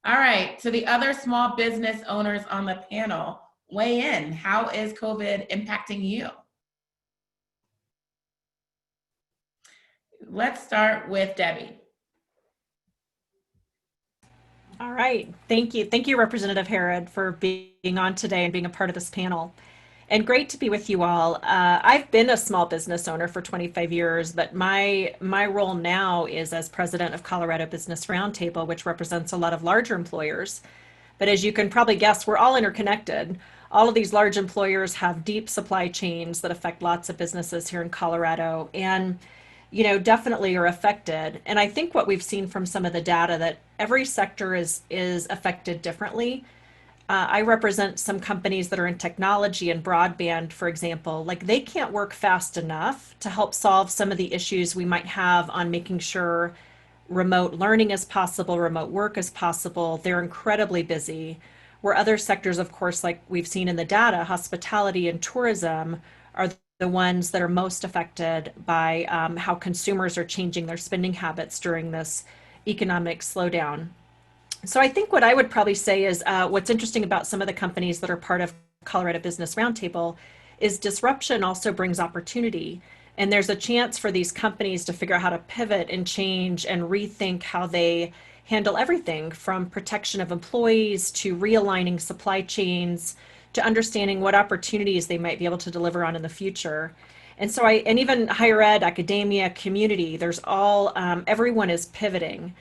All right, so the other small business owners on the panel, weigh in. How is COVID impacting you? Let's start with Debbie. All right, thank you. Thank you, Representative Herrod, for being on today and being a part of this panel. And great to be with you all. I've been a small business owner for 25 years, but my role now is as president of Colorado Business Roundtable, which represents a lot of larger employers. But as you can probably guess, we're all interconnected. All of these large employers have deep supply chains that affect lots of businesses here in Colorado, and definitely are affected. And I think what we've seen from some of the data that every sector is affected differently. I represent some companies that are in technology and broadband, for example. Like, they can't work fast enough to help solve some of the issues we might have on making sure remote learning is possible, remote work is possible. They're incredibly busy. Where other sectors, of course, like we've seen in the data, hospitality and tourism are the ones that are most affected by how consumers are changing their spending habits during this economic slowdown. So I think what I would probably say is what's interesting about some of the companies that are part of Colorado Business Roundtable is disruption also brings opportunity. And there's a chance for these companies to figure out how to pivot and change and rethink how they handle everything from protection of employees to realigning supply chains to understanding what opportunities they might be able to deliver on in the future. And so and even higher ed, academia, community, there's all, everyone is pivoting.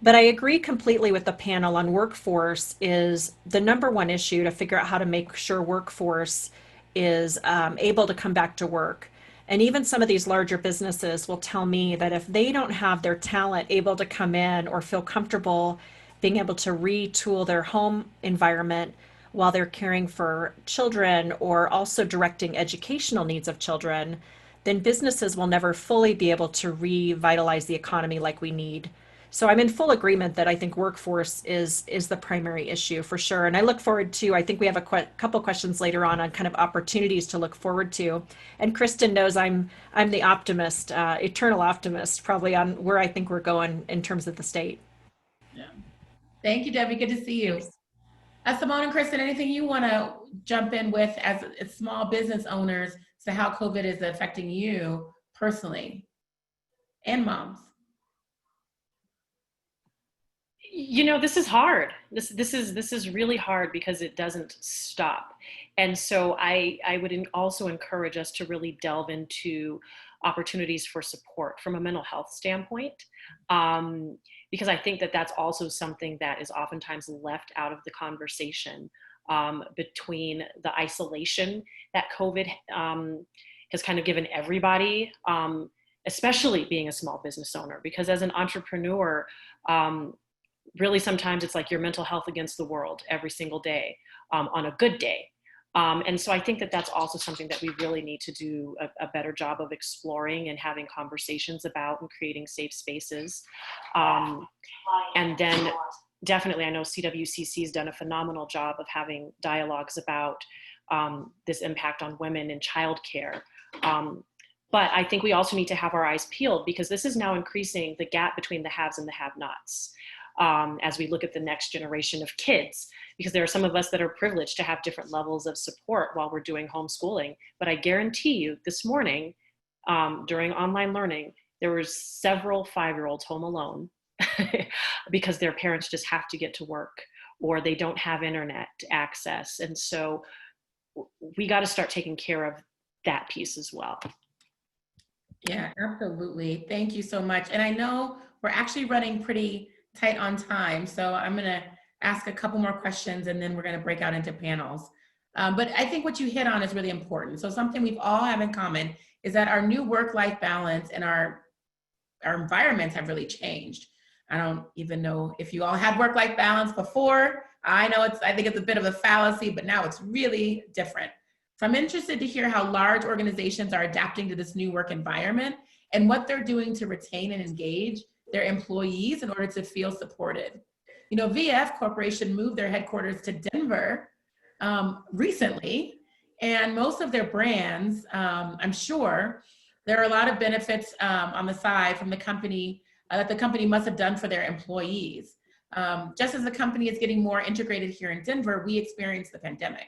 But I agree completely with the panel on workforce is the number one issue to figure out how to make sure workforce is able to come back to work. And even some of these larger businesses will tell me that if they don't have their talent able to come in or feel comfortable being able to retool their home environment while they're caring for children or also directing educational needs of children, then businesses will never fully be able to revitalize the economy like we need. So I'm in full agreement that I think workforce is the primary issue for sure. And I look forward to, I think we have a couple questions later on kind of opportunities to look forward to. And Kristin knows I'm the optimist, eternal optimist, probably on where I think we're going in terms of the state. Yeah. Thank you, Debbie. Good to see you. Simone and Kristin, anything you want to jump in with as small business owners to how COVID is affecting you personally and moms? This is hard. This is really hard because it doesn't stop. And so I would also encourage us to really delve into opportunities for support from a mental health standpoint, because I think that that's also something that is oftentimes left out of the conversation between the isolation that COVID has kind of given everybody, especially being a small business owner, because as an entrepreneur, really sometimes it's like your mental health against the world every single day on a good day. And so I think that that's also something that we really need to do a better job of exploring and having conversations about and creating safe spaces. And then definitely, I know CWCC has done a phenomenal job of having dialogues about this impact on women in childcare. But I think we also need to have our eyes peeled because this is now increasing the gap between the haves and the have-nots. As we look at the next generation of kids, because there are some of us that are privileged to have different levels of support while we're doing homeschooling. But I guarantee you this morning, during online learning, there were several 5-year-olds home alone because their parents just have to get to work or they don't have internet access. And so we got to start taking care of that piece as well. Yeah, absolutely. Thank you so much. And I know we're actually running pretty tight on time. So I'm going to ask a couple more questions and then we're going to break out into panels. But I think what you hit on is really important. So something we've all have in common is that our new work-life balance and our environments have really changed. I don't even know if you all had work-life balance before. I know I think it's a bit of a fallacy, but now it's really different. So I'm interested to hear how large organizations are adapting to this new work environment and what they're doing to retain and engage their employees in order to feel supported. You know, VF Corporation moved their headquarters to Denver recently, and most of their brands, I'm sure, there are a lot of benefits on the side from the company that the company must have done for their employees. Just as the company is getting more integrated here in Denver, we experienced the pandemic.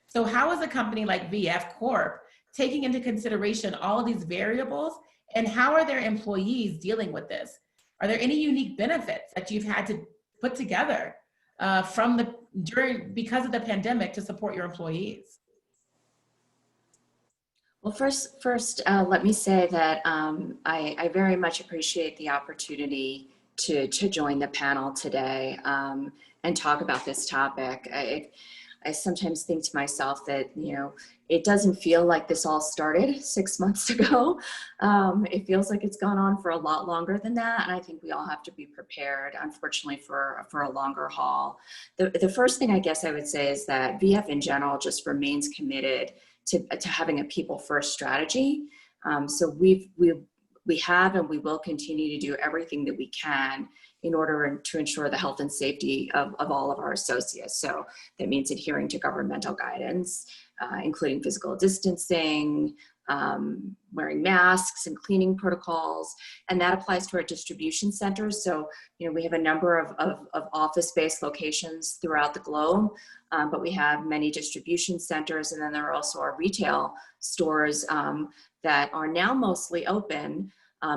So how is a company like VF Corp taking into consideration all of these variables, and how are their employees dealing with this? Are there any unique benefits that you've had to put together because of the pandemic to support your employees? Well, first, let me say that I very much appreciate the opportunity to join the panel today and talk about this topic. I sometimes think to myself that, you know, it doesn't feel like this all started 6 months ago. It feels like it's gone on for a lot longer than that. And I think we all have to be prepared, unfortunately, for a longer haul. The first thing I guess I would say is that VF in general just remains committed to having a people first strategy. So we have and we will continue to do everything that we can in order to ensure the health and safety of all of our associates. So that means adhering to governmental guidance, including physical distancing, wearing masks and cleaning protocols, and that applies to our distribution centers. So, you know, we have a number of office-based locations throughout the globe, but we have many distribution centers, and then there are also our retail stores that are now mostly open,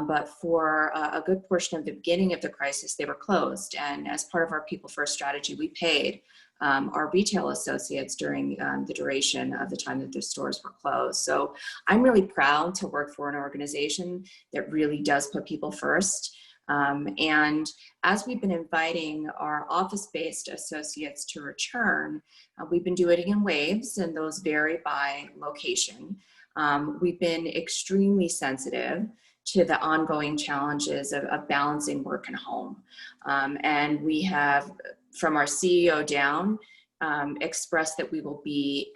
but for a good portion of the beginning of the crisis, they were closed. And as part of our People First strategy, we paid our retail associates during the duration of the time that the stores were closed. So I'm really proud to work for an organization that really does put people first. And as we've been inviting our office-based associates to return, we've been doing it in waves, and those vary by location. We've been extremely sensitive to the ongoing challenges of balancing work and home. And we have, from our CEO down, expressed that we will be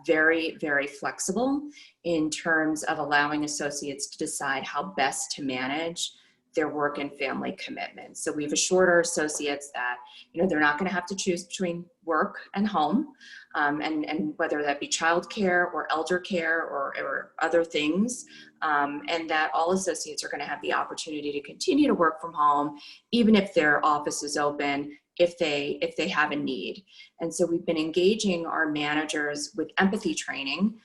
very, very flexible in terms of allowing associates to decide how best to manage their work and family commitments. So we've assured our associates that, you know, they're not going to have to choose between work and home, and whether that be childcare or elder care or other things, and that all associates are going to have the opportunity to continue to work from home, even if their office is open, if they have a need. And so we've been engaging our managers with empathy training.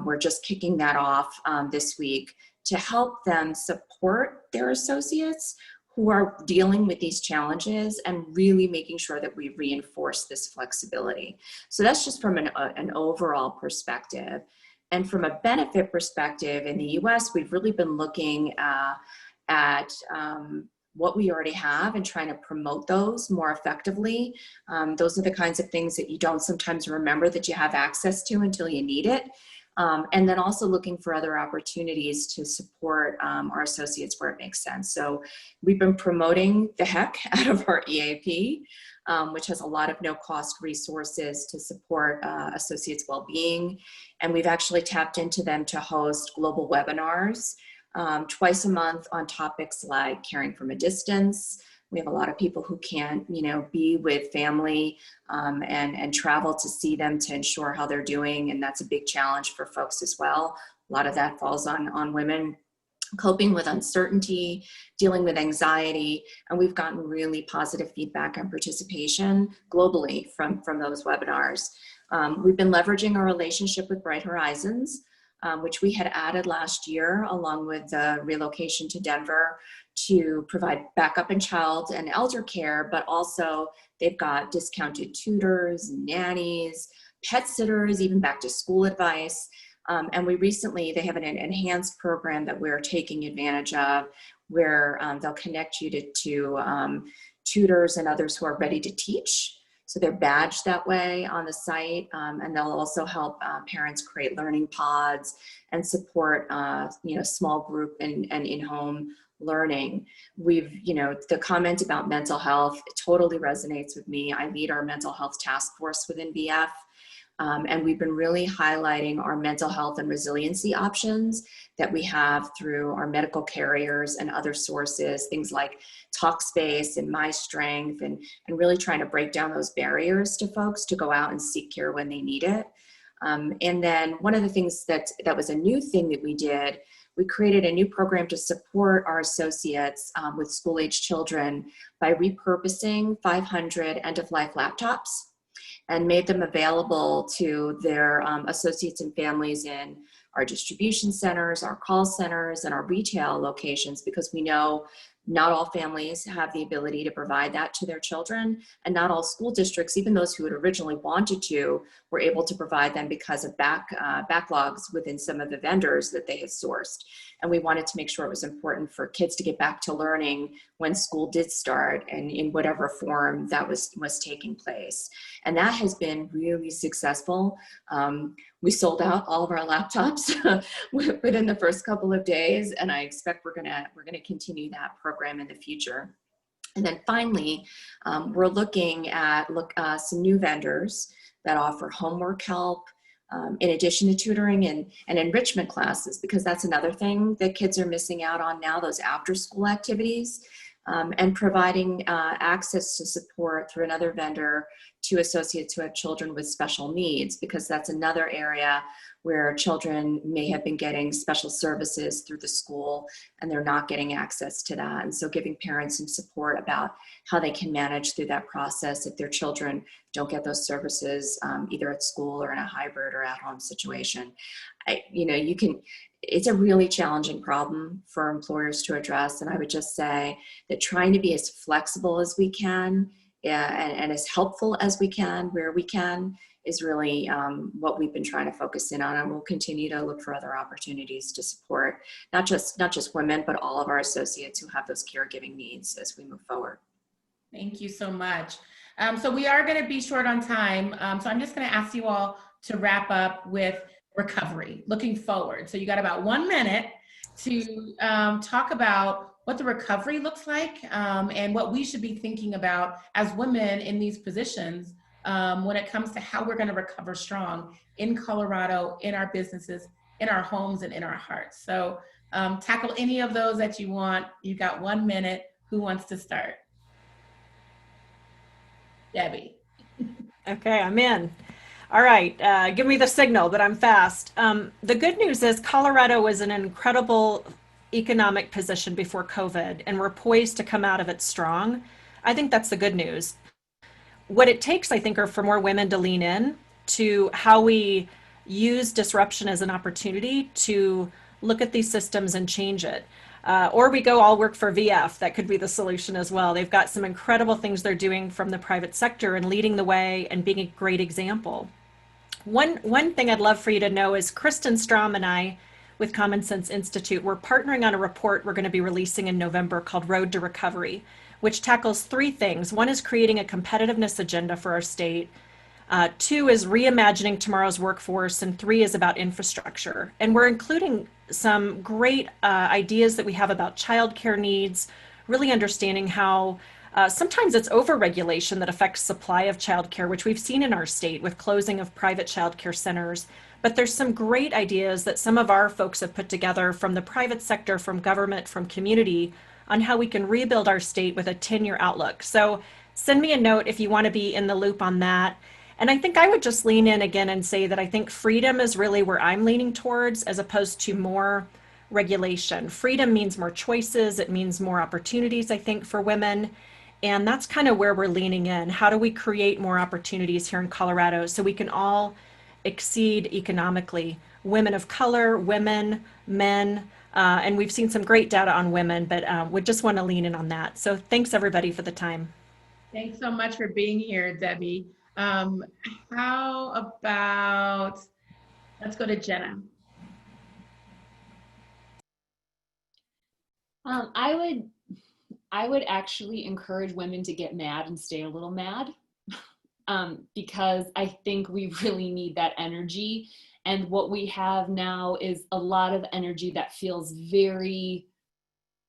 We're just kicking that off this week to help them support their associates who are dealing with these challenges and really making sure that we reinforce this flexibility. So that's just from an overall perspective. And from a benefit perspective in the US, we've really been looking at what we already have and trying to promote those more effectively. Those are the kinds of things that you don't sometimes remember that you have access to until you need it. And then also looking for other opportunities to support our associates where it makes sense. So we've been promoting the heck out of our EAP, which has a lot of no-cost resources to support associates' well-being. And we've actually tapped into them to host global webinars twice a month on topics like caring from a distance. We have a lot of people who can't, you know, be with family and travel to see them to ensure how they're doing. And that's a big challenge for folks as well. A lot of that falls on women coping with uncertainty, dealing with anxiety. And we've gotten really positive feedback and participation globally from those webinars. We've been leveraging our relationship with Bright Horizons, which we had added last year along with the relocation to Denver to provide backup in child and elder care, but also they've got discounted tutors, nannies, pet sitters, even back to school advice. And they have an enhanced program that we're taking advantage of where they'll connect you to tutors and others who are ready to teach. So they're badged that way on the site, and they'll also help parents create learning pods and support, small group and in-home learning. The comment about mental health totally resonates with me. I lead our mental health task force within BF. And we've been really highlighting our mental health and resiliency options that we have through our medical carriers and other sources, things like Talkspace and My Strength, and really trying to break down those barriers to folks to go out and seek care when they need it. And then one of the things that was a new thing that we did, we created a new program to support our associates with school-age children by repurposing 500 end-of-life laptops and made them available to their associates and families in our distribution centers, our call centers, and our retail locations, because we know not all families have the ability to provide that to their children, and not all school districts, even those who had originally wanted to, were able to provide them because of backlogs within some of the vendors that they had sourced. And we wanted to make sure it was important for kids to get back to learning when school did start, and in whatever form that was taking place. And that has been really successful. We sold out all of our laptops within the first couple of days, and I expect we're gonna continue that program in the future. And then finally, we're looking at some new vendors that offer homework help, in addition to tutoring and enrichment classes, because that's another thing that kids are missing out on now, those after school activities, and providing access to support through another vendor to associates who have children with special needs, because that's another area where children may have been getting special services through the school and they're not getting access to that. And so giving parents some support about how they can manage through that process if their children don't get those services either at school or in a hybrid or at-home situation. It's a really challenging problem for employers to address. And I would just say that trying to be as flexible as we can and as helpful as we can where we can is really what we've been trying to focus in on. And we'll continue to look for other opportunities to support not just women, but all of our associates who have those caregiving needs as we move forward. Thank you so much. So we are going to be short on time. So I'm just going to ask you all to wrap up with recovery, looking forward. So you got about 1 minute to talk about what the recovery looks like and what we should be thinking about as women in these positions when it comes to how we're going to recover strong in Colorado, in our businesses, in our homes, and in our hearts. So tackle any of those that you want. You've got 1 minute. Who wants to start? Debbie. Okay, I'm in. All right, give me the signal, but I'm fast. The good news is Colorado was in an incredible economic position before COVID, and we're poised to come out of it strong. I think that's the good news. What it takes, I think, are for more women to lean in to how we use disruption as an opportunity to look at these systems and change it. Or we go all work for VF. That could be the solution as well. They've got some incredible things they're doing from the private sector and leading the way and being a great example. One thing I'd love for you to know is Kristen Strom and I, with Common Sense Institute, we're partnering on a report we're going to be releasing in November called Road to Recovery, which tackles 3 things. 1 is creating a competitiveness agenda for our state. 2 is reimagining tomorrow's workforce, and 3 is about infrastructure. And we're including some great ideas that we have about childcare needs, really understanding how sometimes it's overregulation that affects supply of childcare, which we've seen in our state with closing of private childcare centers. But there's some great ideas that some of our folks have put together from the private sector, from government, from community, on how we can rebuild our state with a 10-year outlook. So send me a note if you want to be in the loop on that. And I think I would just lean in again and say that I think freedom is really where I'm leaning towards, as opposed to more regulation. Freedom means more choices. It means more opportunities, I think, for women. And that's kind of where we're leaning in. How do we create more opportunities here in Colorado so we can all exceed economically? Women of color, women, men, and we've seen some great data on women, but we just want to lean in on that. So thanks everybody for the time. Thanks so much for being here, Debbie. How about, let's go to Jenna. I would actually encourage women to get mad and stay a little mad because I think we really need that energy. And what we have now is a lot of energy that feels very,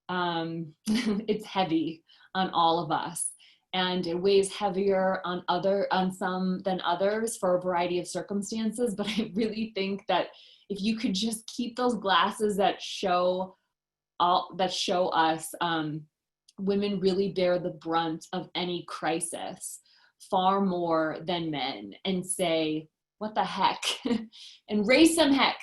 it's heavy on all of us. and it weighs heavier on some than others for a variety of circumstances. But I really think that if you could just keep those glasses that show us women really bear the brunt of any crisis far more than men, and say, what the heck, and raise some heck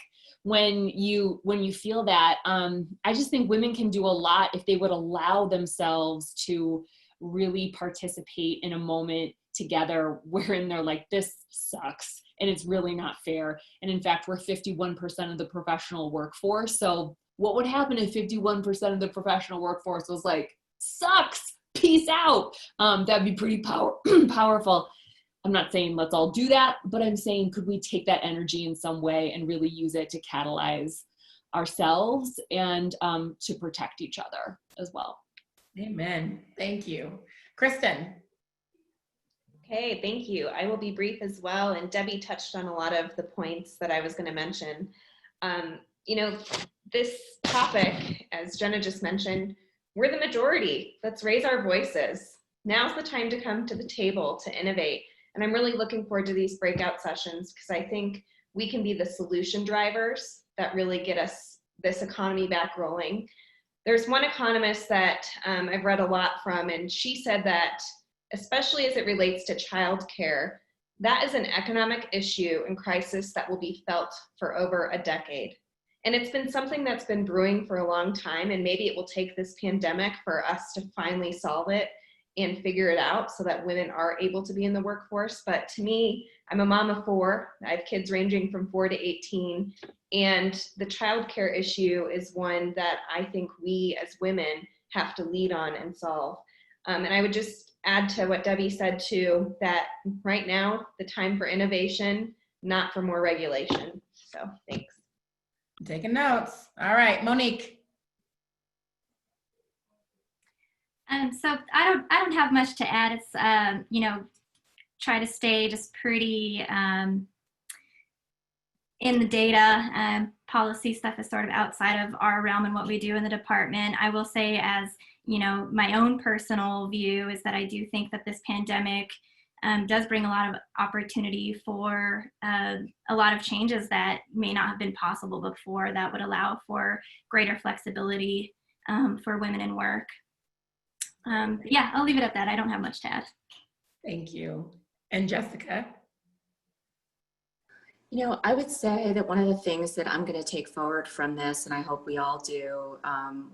when you feel that. I just think women can do a lot if they would allow themselves to really participate in a moment together wherein they're like, this sucks and it's really not fair. And in fact, we're 51% of the professional workforce. So what would happen if 51% of the professional workforce was like, sucks, peace out? That'd be pretty powerful. I'm not saying let's all do that, but I'm saying, could we take that energy in some way and really use it to catalyze ourselves and to protect each other as well? Amen. Thank you. Kristen. Okay, thank you. I will be brief as well. And Debbie touched on a lot of the points that I was going to mention. You know, this topic, as Jenna just mentioned, we're the majority. Let's raise our voices. Now's the time to come to the table to innovate. And I'm really looking forward to these breakout sessions, because I think we can be the solution drivers that really get us this economy back rolling. There's one economist that I've read a lot from, and she said that, especially as it relates to childcare, that is an economic issue and crisis that will be felt for over a decade. And it's been something that's been brewing for a long time, and maybe it will take this pandemic for us to finally solve it and figure it out so that women are able to be in the workforce. But to me, I'm a mom of 4. I have kids ranging from 4 to 18. And the childcare issue is one that I think we as women have to lead on and solve. And I would just add to what Debbie said too, that right now, the time for innovation, not for more regulation. So thanks. Taking notes. All right, Monique. So I don't have much to add. It's you know, try to stay just pretty in the data. Policy stuff is sort of outside of our realm and what we do in the department. I will say, as you know, my own personal view is that I do think that this pandemic does bring a lot of opportunity for a lot of changes that may not have been possible before, that would allow for greater flexibility for women in work. Yeah, I'll leave it at that. I don't have much to add. Thank you. And Jessica? You know, I would say that one of the things that I'm going to take forward from this, and I hope we all do,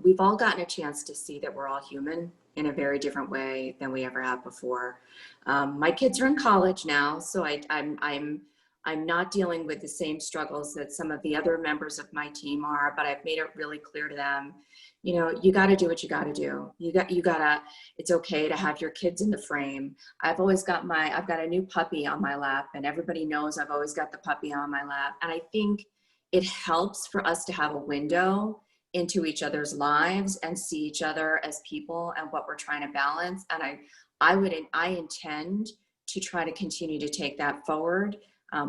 we've all gotten a chance to see that we're all human in a very different way than we ever have before. My kids are in college now, so I'm not dealing with the same struggles that some of the other members of my team are, but I've made it really clear to them, you know, you got to do what you got to do. You gotta, it's okay to have your kids in the frame. I've got a new puppy on my lap, and everybody knows I've always got the puppy on my lap. And I think it helps for us to have a window into each other's lives and see each other as people and what we're trying to balance. And I intend to try to continue to take that forward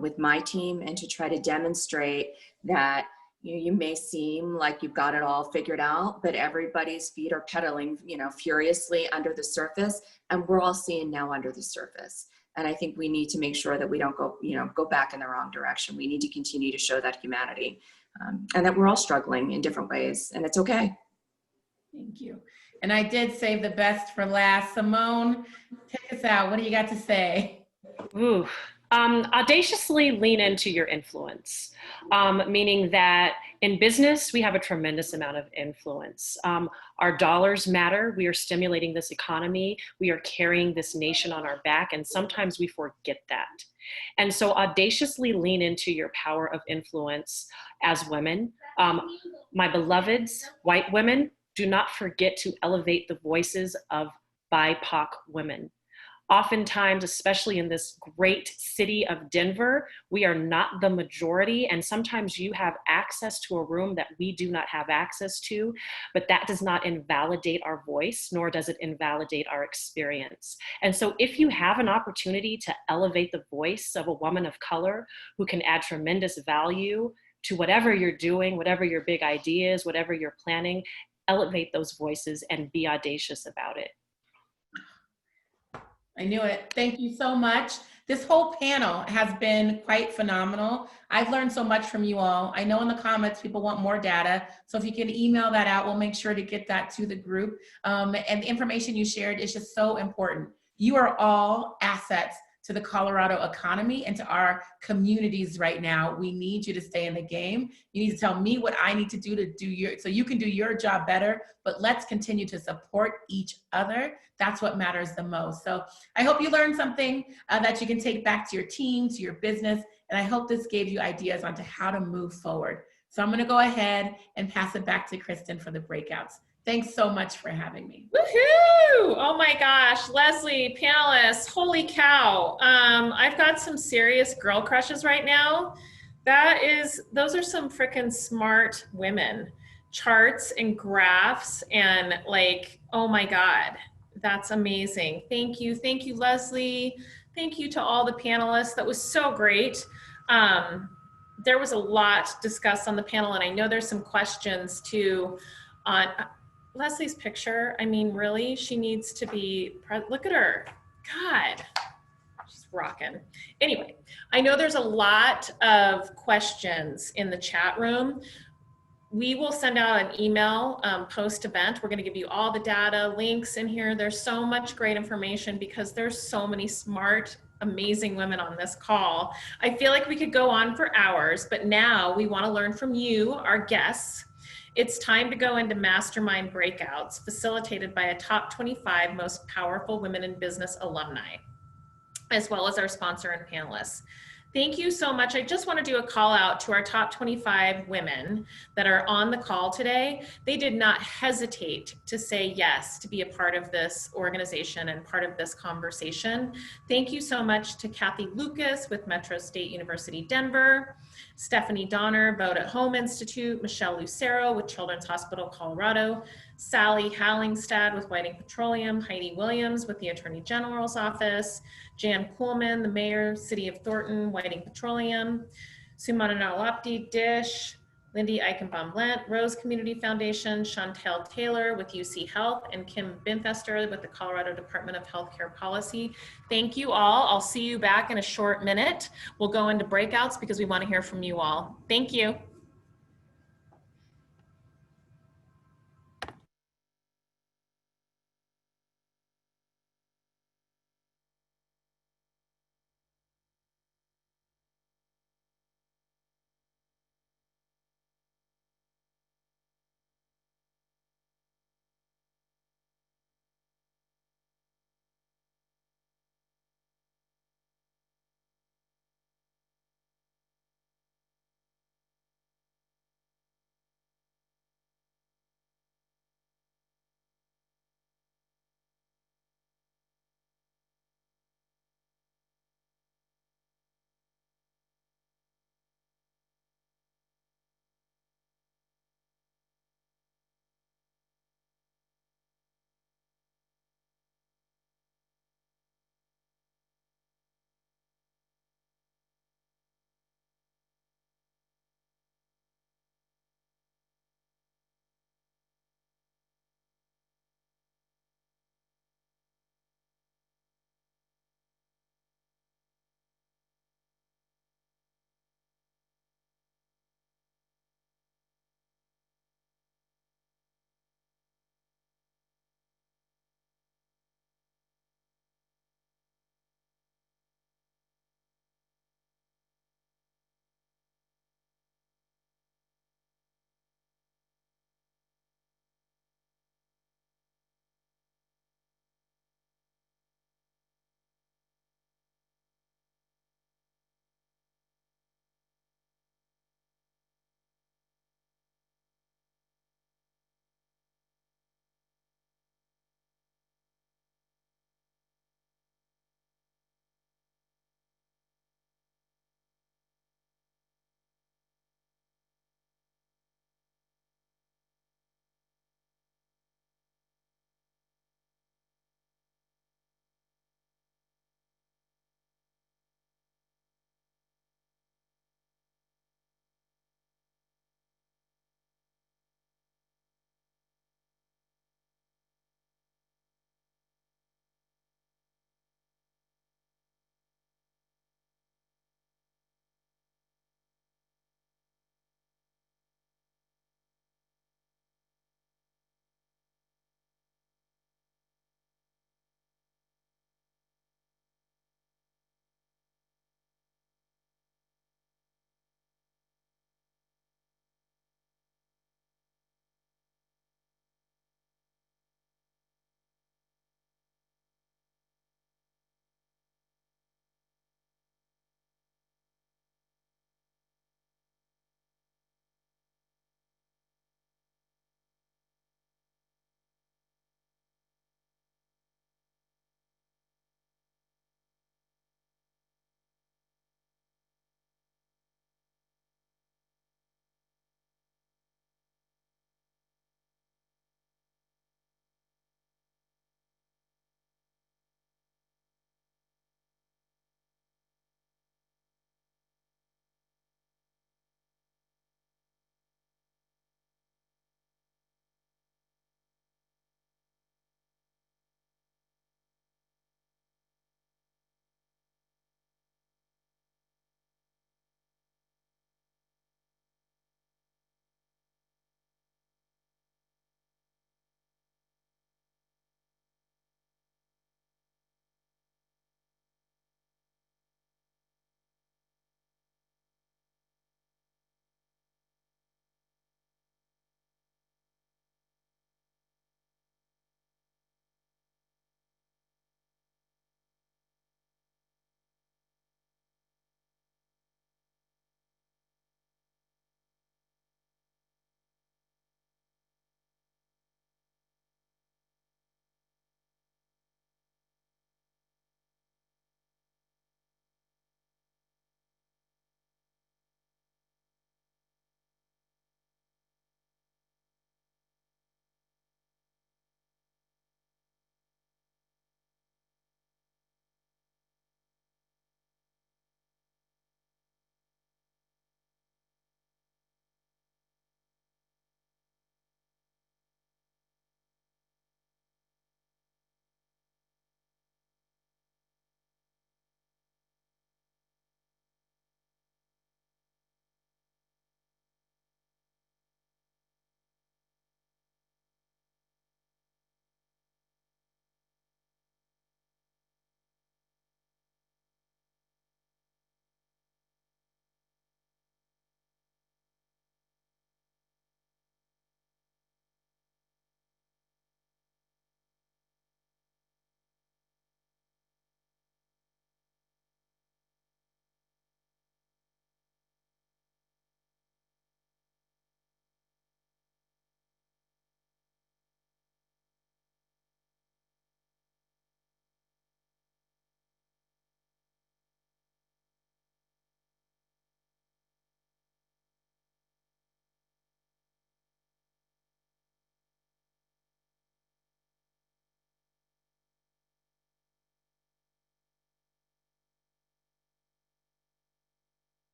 with my team, and to try to demonstrate that you may seem like you've got it all figured out, but everybody's feet are pedaling, you know, furiously under the surface, and we're all seeing now under the surface. And I think we need to make sure that we don't go back in the wrong direction. We need to continue to show that humanity, and that we're all struggling in different ways, and it's okay. Thank you. And I did save the best for last. Simone, take us out. What do you got to say? Ooh. Audaciously lean into your influence, meaning that in business, we have a tremendous amount of influence. Our dollars matter. We are stimulating this economy. We are carrying this nation on our back, and sometimes we forget that. And so audaciously lean into your power of influence as women. My beloveds, white women, do not forget to elevate the voices of BIPOC women. Oftentimes, especially in this great city of Denver, we are not the majority, and sometimes you have access to a room that we do not have access to, but that does not invalidate our voice, nor does it invalidate our experience. And so if you have an opportunity to elevate the voice of a woman of color who can add tremendous value to whatever you're doing, whatever your big idea is, whatever you're planning, elevate those voices and be audacious about it. I knew it. Thank you so much. This whole panel has been quite phenomenal. I've learned so much from you all. I know in the comments people want more data, so if you can email that out, we'll make sure to get that to the group. And the information you shared is just so important. You are all assets to the Colorado economy and to our communities right now. We need you to stay in the game. You need to tell me what I need to do so you can do your job better, but let's continue to support each other. That's what matters the most. So I hope you learned something that you can take back to your team, to your business, and I hope this gave you ideas onto how to move forward. So I'm gonna go ahead and pass it back to Kristen for the breakouts. Thanks so much for having me. Woohoo! Oh my gosh, Leslie, panelists, holy cow. I've got some serious girl crushes right now. Those are some freaking smart women. Charts and graphs and like, oh my God, that's amazing. Thank you, Leslie. Thank you to all the panelists. That was so great. There was a lot discussed on the panel, and I know there's some questions too on Leslie's picture. I mean, really, she needs to be, look at her. God, she's rocking. Anyway, I know there's a lot of questions in the chat room. We will send out an email post-event. We're going to give you all the data, links in here. There's so much great information because there's so many smart, amazing women on this call. I feel like we could go on for hours, but now we want to learn from you, our guests. It's time to go into Mastermind Breakouts, facilitated by a top 25 most powerful women in business alumni, as well as our sponsor and panelists. Thank you so much. I just want to do a call out to our top 25 women that are on the call today. They did not hesitate to say yes to be a part of this organization and part of this conversation. Thank you so much to Kathy Lucas with Metro State University Denver, Stephanie Donner, Vote at Home Institute, Michelle Lucero with Children's Hospital Colorado, Sally Hallingstad with Whiting Petroleum, Heidi Williams with the Attorney General's Office, Jan Kuhlman, the Mayor, City of Thornton, Whiting Petroleum, Sumana Nalapti, Dish, Lindy Eichenbaum-Lent, Rose Community Foundation, Chantel Taylor with UC Health, and Kim Binfester with the Colorado Department of Healthcare Policy. Thank you all. I'll see you back in a short minute. We'll go into breakouts because we want to hear from you all. Thank you.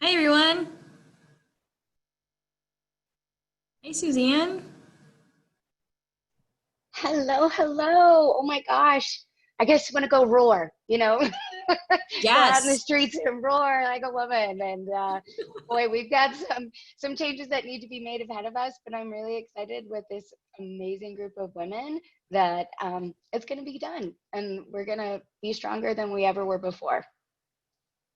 Hi, everyone. Hey, Suzanne. Hello, hello. Oh my gosh. I guess I'm gonna go roar, you know? Go out in the Yes. streets and roar like a woman. And boy, we've got some changes that need to be made ahead of us, but I'm really excited with this amazing group of women that it's gonna be done. And we're gonna be stronger than we ever were before.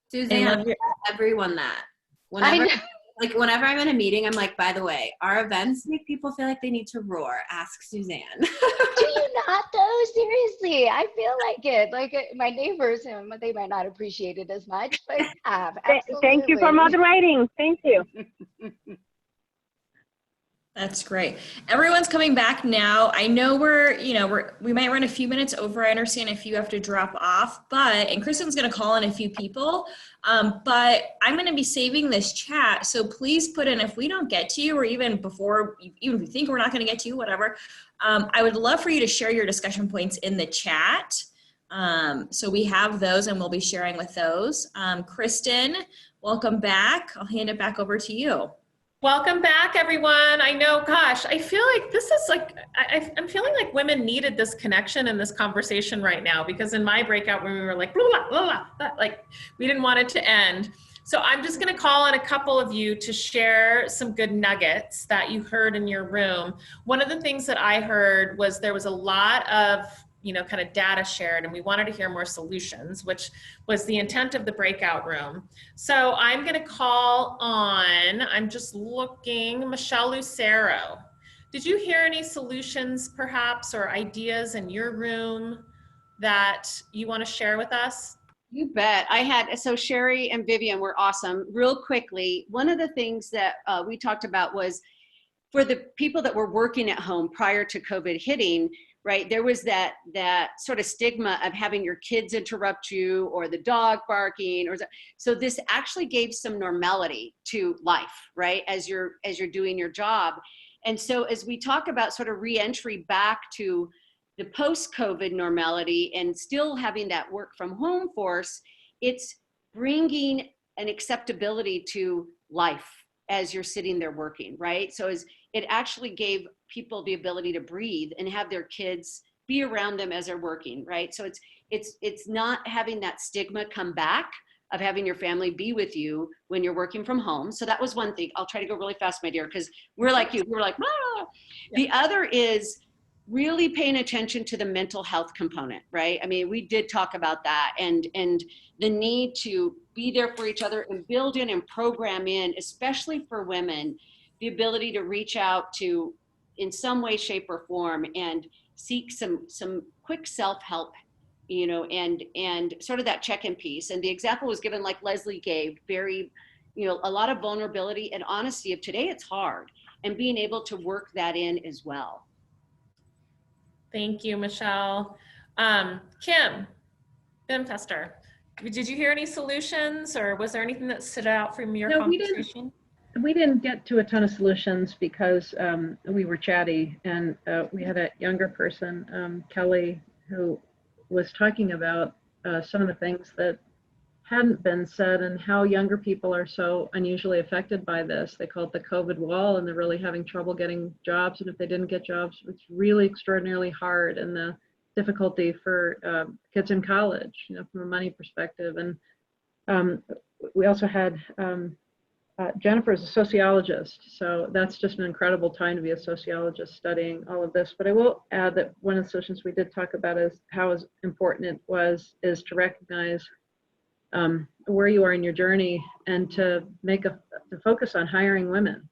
Suzanne, everyone that. Whenever I'm in a meeting, I'm like, by the way, our events make people feel like they need to roar. Ask Suzanne. Do you not though? Seriously, I feel like it. Like my neighbors, they might not appreciate it as much, but absolutely. Thank you for moderating. Thank you. That's great. Everyone's coming back now. I know we might run a few minutes over. I understand if you have to drop off, and Kristen's going to call in a few people, but I'm going to be saving this chat. So please put in, if we don't get to you, or even if you think we're not going to get to you, whatever, I would love for you to share your discussion points in the chat. So we have those and we'll be sharing with those. Kristen, welcome back. I'll hand it back over to you. Welcome back, everyone. I know, gosh, I feel like this is like, I'm feeling like women needed this connection and this conversation right now, because in my breakout when we were like, blah, blah, blah, blah, like we didn't want it to end. So I'm just gonna call on a couple of you to share some good nuggets that you heard in your room. One of the things that I heard was there was a lot of kind of data shared, and we wanted to hear more solutions, which was the intent of the breakout room. So I'm going to call on, I'm just looking, Michelle Lucero. Did you hear any solutions perhaps or ideas in your room that you want to share with us? You bet. So Sherry and Vivian were awesome. Real quickly, one of the things that we talked about was for the people that were working at home prior to COVID hitting, right, there was that sort of stigma of having your kids interrupt you or the dog barking, so this actually gave some normality to life, right, as you're doing your job. And so as we talk about sort of re-entry back to the post-COVID normality and still having that work from home force, it's bringing an acceptability to life as you're sitting there working, right? So it actually gave people the ability to breathe and have their kids be around them as they're working, right? So it's not having that stigma come back of having your family be with you when you're working from home. So that was one thing. I'll try to go really fast, my dear, because we're like you. We're like, ah. The other is really paying attention to the mental health component, right? I mean, we did talk about that and the need to be there for each other and build in and program in, especially for women, the ability to reach out to, in some way, shape, or form, and seek some quick self-help, and sort of that check-in piece. And the example was given, like Leslie gave, very, a lot of vulnerability and honesty of today it's hard, and being able to work that in as well. Thank you, Michelle. Kim Bimfester, did you hear any solutions, or was there anything that stood out from your conversation? We didn't get to a ton of solutions because we were chatty, and we had a younger person, Kelly, who was talking about some of the things that hadn't been said and how younger people are so unusually affected by this. They call it the COVID wall, and they're really having trouble getting jobs. And if they didn't get jobs, it's really extraordinarily hard, and the difficulty for kids in college, from a money perspective. And we also had Jennifer is a sociologist, so that's just an incredible time to be a sociologist studying all of this. But I will add that one of the solutions we did talk about is how important it is to recognize where you are in your journey and to focus on hiring women.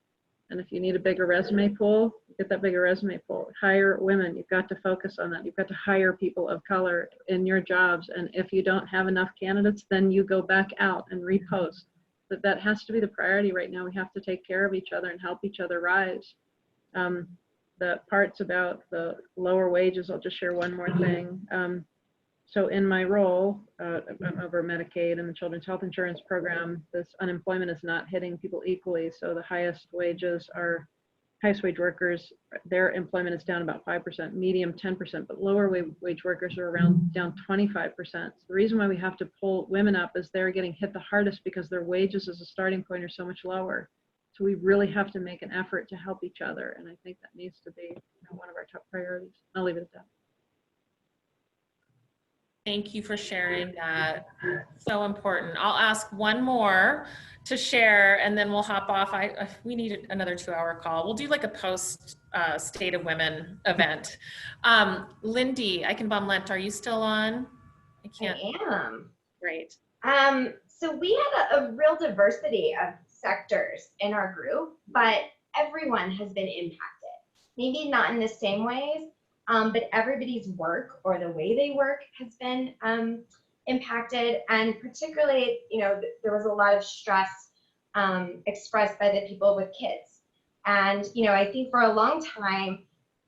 And if you need a bigger resume pool, get that bigger resume pool. Hire women. You've got to focus on that. You've got to hire people of color in your jobs. And if you don't have enough candidates, then you go back out and repost. But that has to be the priority right now. We have to take care of each other and help each other rise. The parts about the lower wages, I'll just share one more thing. So in my role, I'm over Medicaid and the Children's Health Insurance Program. This unemployment is not hitting people equally. So the highest wages are highest wage workers, their employment is down about 5%, medium 10%, but lower wage workers are around down 25%. So the reason why we have to pull women up is they're getting hit the hardest because their wages as a starting point are so much lower. So we really have to make an effort to help each other. And I think that needs to be one of our top priorities. I'll leave it at that. Thank you for sharing that. So important. I'll ask one more to share and then we'll hop off. We need another 2-hour call. We'll do like a post State of Women event. Lindy Eichenbaum-Lent, are you still on? I am. Great. So we had a real diversity of sectors in our group, but everyone has been impacted. Maybe not in the same ways, but everybody's work or the way they work has been impacted. And particularly, there was a lot of stress expressed by the people with kids. And, I think for a long time,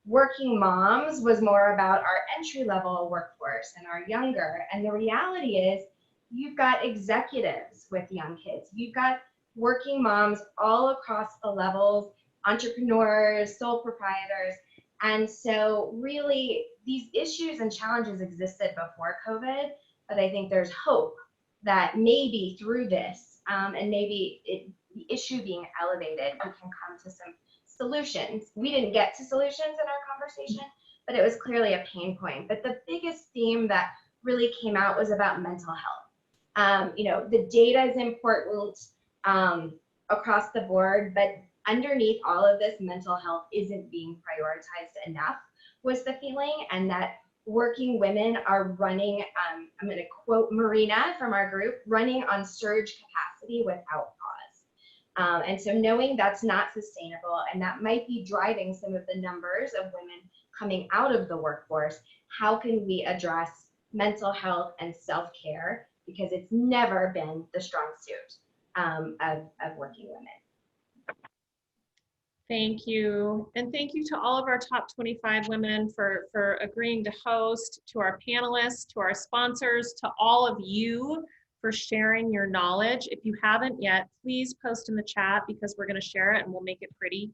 working moms was more about our entry-level workforce and our younger. And the reality is you've got executives with young kids. You've got working moms all across the levels, entrepreneurs, sole proprietors. And so really these issues and challenges existed before COVID, but I think there's hope that maybe through this and maybe the issue being elevated, we can come to some solutions. We didn't get to solutions in our conversation, but it was clearly a pain point. But the biggest theme that really came out was about mental health. The data is important across the board, but underneath all of this, mental health isn't being prioritized enough, was the feeling, and that working women are running, I'm going to quote Marina from our group, running on surge capacity without pause. And so knowing that's not sustainable, and that might be driving some of the numbers of women coming out of the workforce, how can we address mental health and self-care? Because it's never been the strong suit of working women. Thank you. And thank you to all of our top 25 women for agreeing to host, to our panelists, to our sponsors, to all of you for sharing your knowledge. If you haven't yet, please post in the chat because we're going to share it and we'll make it pretty.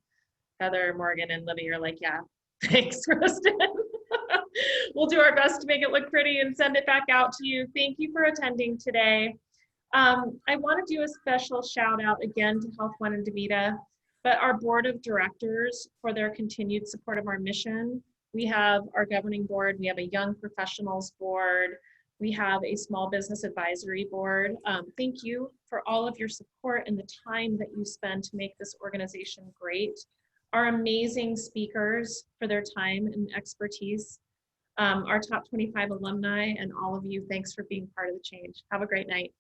Heather, Morgan, and Libby are like, yeah, thanks, Kristen. We'll do our best to make it look pretty and send it back out to you. Thank you for attending today. I want to do a special shout out again to HealthONE and DaVita, but our board of directors for their continued support of our mission. We have our governing board, we have a young professionals board, we have a small business advisory board. Thank you for all of your support and the time that you spend to make this organization great. Our amazing speakers for their time and expertise. Our top 25 alumni and all of you, thanks for being part of the change. Have a great night.